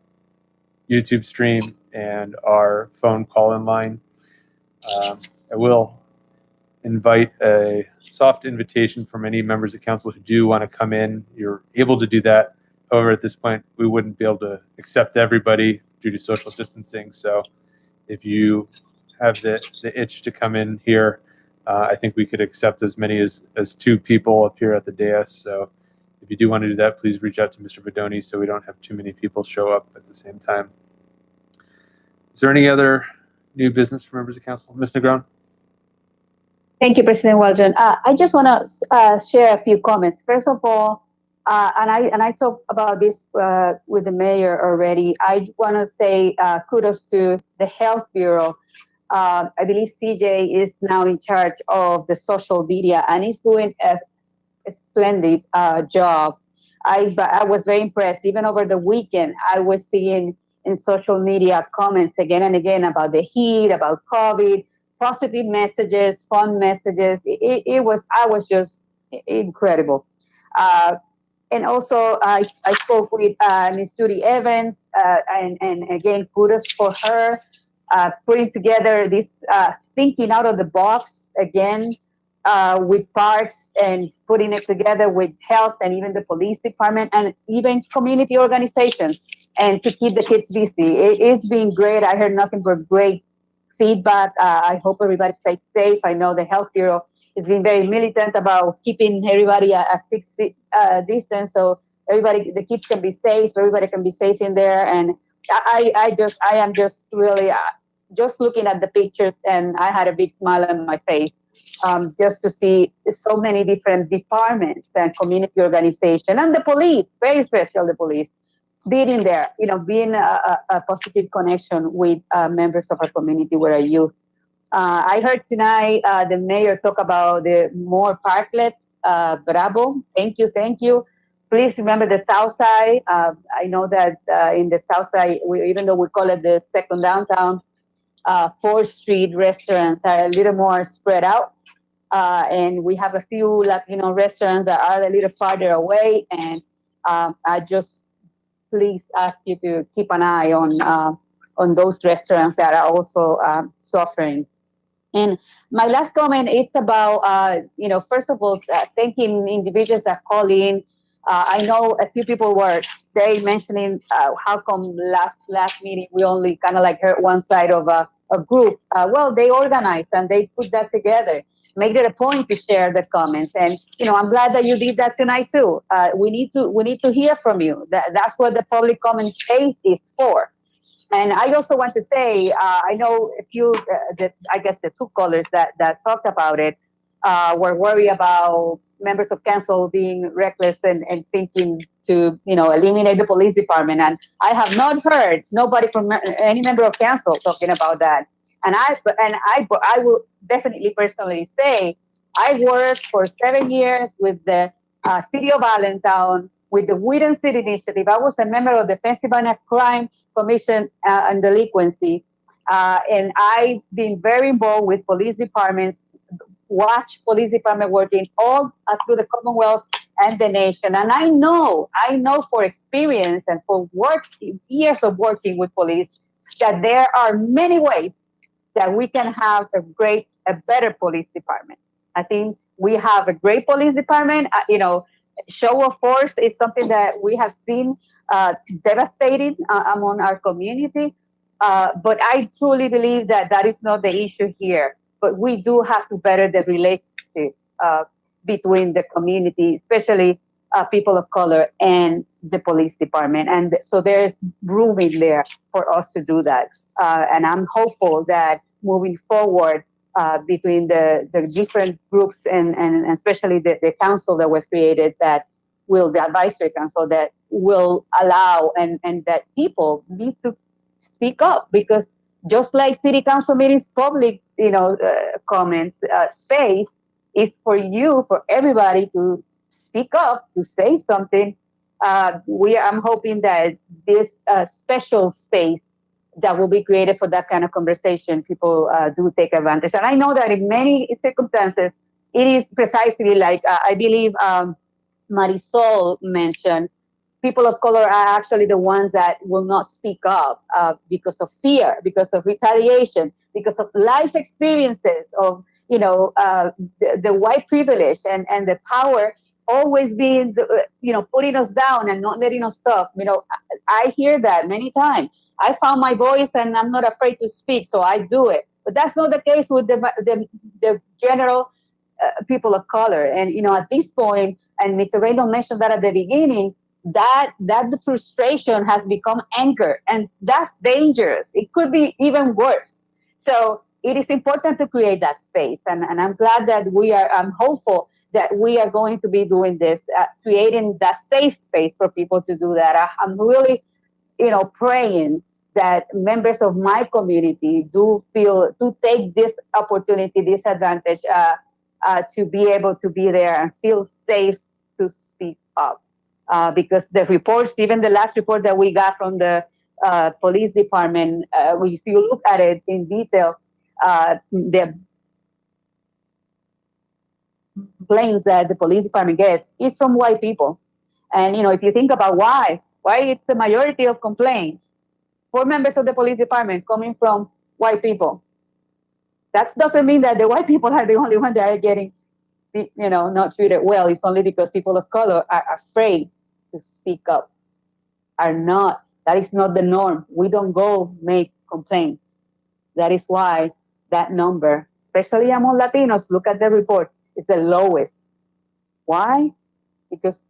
YouTube stream and our phone call-in line. I will invite a soft invitation from any members of council who do want to come in. You're able to do that. However, at this point, we wouldn't be able to accept everybody due to social distancing. So if you have the itch to come in here, I think we could accept as many as 2 people up here at the dais. So if you do want to do that, please reach out to Mr. Bedoni so we don't have too many people show up at the same time. Is there any other new business for members of council? Ms. Negron? Thank you, President Waldron. I just want to share a few comments. First of all, and I talked about this with the mayor already. I want to say kudos to the Health Bureau. I believe CJ is now in charge of the social media, and he's doing a splendid job. I was very impressed. Even over the weekend, I was seeing in social media comments again and again about the heat, about COVID, positive messages, fun messages. I was just incredible. And also, I spoke with Ms. Judy Evans, and again, kudos for her putting together this thinking out of the box again with parks and putting it together with health and even the police department and even community organizations and to keep the kids busy. It's been great. I heard nothing but great feedback. I hope everybody stays safe. I know the Health Bureau is being very militant about keeping everybody at 6 feet distance, so everybody, the kids can be safe. Everybody can be safe in there. And I am just really just looking at the pictures, and I had a big smile on my face just to see so many different departments and community organization and the police. Very special, the police. Being in there, being a positive connection with members of our community, with our youth. I heard tonight the mayor talk about the more parklets. Bravo. Thank you. Please remember the South Side. I know that in the South Side, even though we call it the second downtown, 4th Street restaurants are a little more spread out. And we have a few Latino restaurants that are a little farther away. And I just please ask you to keep an eye on those restaurants that are also suffering. And my last comment, it's about, first of all, thanking individuals that call in. I know a few people were mentioning how come last meeting we only kind of heard one side of a group. Well, they organized and they put that together. Made it a point to share the comments, and I'm glad that you did that tonight too. We need to hear from you. That's what the public comment space is for. And I also want to say, I know a few, I guess the 2 callers that talked about it were worried about members of council being reckless and thinking to eliminate the police department. And I have not heard nobody from any member of council talking about that. And I will definitely personally say, I worked for 7 years with the City of Allentown, with the Whedon City Initiative. I was a member of the Pennsylvania Crime Commission and Delinquency. And I've been very involved with police departments, watch police department working all through the Commonwealth and the nation. And I know for experience and for years of working with police, that there are many ways that we can have a better police department. I think we have a great police department. Show of force is something that we have seen devastating among our community. But I truly believe that that is not the issue here. But we do have to better the relationships between the community, especially people of color and the police department. And so there's room in there for us to do that. And I'm hopeful that moving forward between the different groups and especially the council that was created, the advisory council that will allow and that people need to speak up, because just like city council meetings, public, comments, space is for everybody to speak up, to say something. I'm hoping that this special space that will be created for that kind of conversation, people do take advantage. And I know that in many circumstances, it is precisely like I believe Marisol mentioned, people of color are actually the ones that will not speak up because of fear, because of retaliation, because of life experiences of, the white privilege and the power always being, putting us down and not letting us talk. I hear that many times. I found my voice and I'm not afraid to speak, so I do it. But that's not the case with the general people of color. And, at this point, and Mr. Reynolds mentioned that at the beginning, that the frustration has become anger, and that's dangerous. It could be even worse. So it is important to create that space. And I'm glad that I'm hopeful that we are going to be doing this, creating that safe space for people to do that. I'm really, praying that members of my community do take this opportunity, this advantage, to be able to be there and feel safe to speak up. Because the reports, even the last report that we got from the police department, if you look at it in detail, the complaints that the police department gets is from white people. And, if you think about why it's the majority of complaints for members of the police department coming from white people. That doesn't mean that the white people are the only ones that are getting, not treated well. It's only because people of color are afraid to speak up. That is not the norm. We don't go make complaints. That is why that number, especially among Latinos, look at the report, is the lowest. Why? Because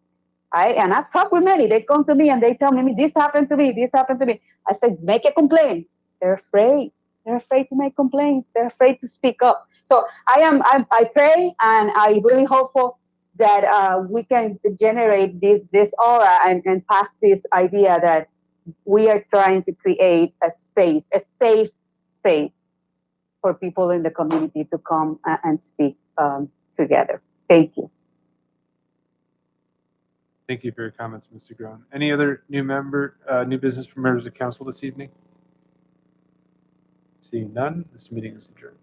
I've talked with many. They come to me and they tell me, this happened to me, this happened to me. I said, make a complaint. They're afraid. They're afraid to make complaints. They're afraid to speak up. So I pray, and I'm really hopeful that we can generate this aura and pass this idea that we are trying to create a space, a safe space for people in the community to come and speak together. Thank you. Thank you for your comments, Mr. Groen. Any other new business from members of council this evening? Seeing none, this meeting is adjourned.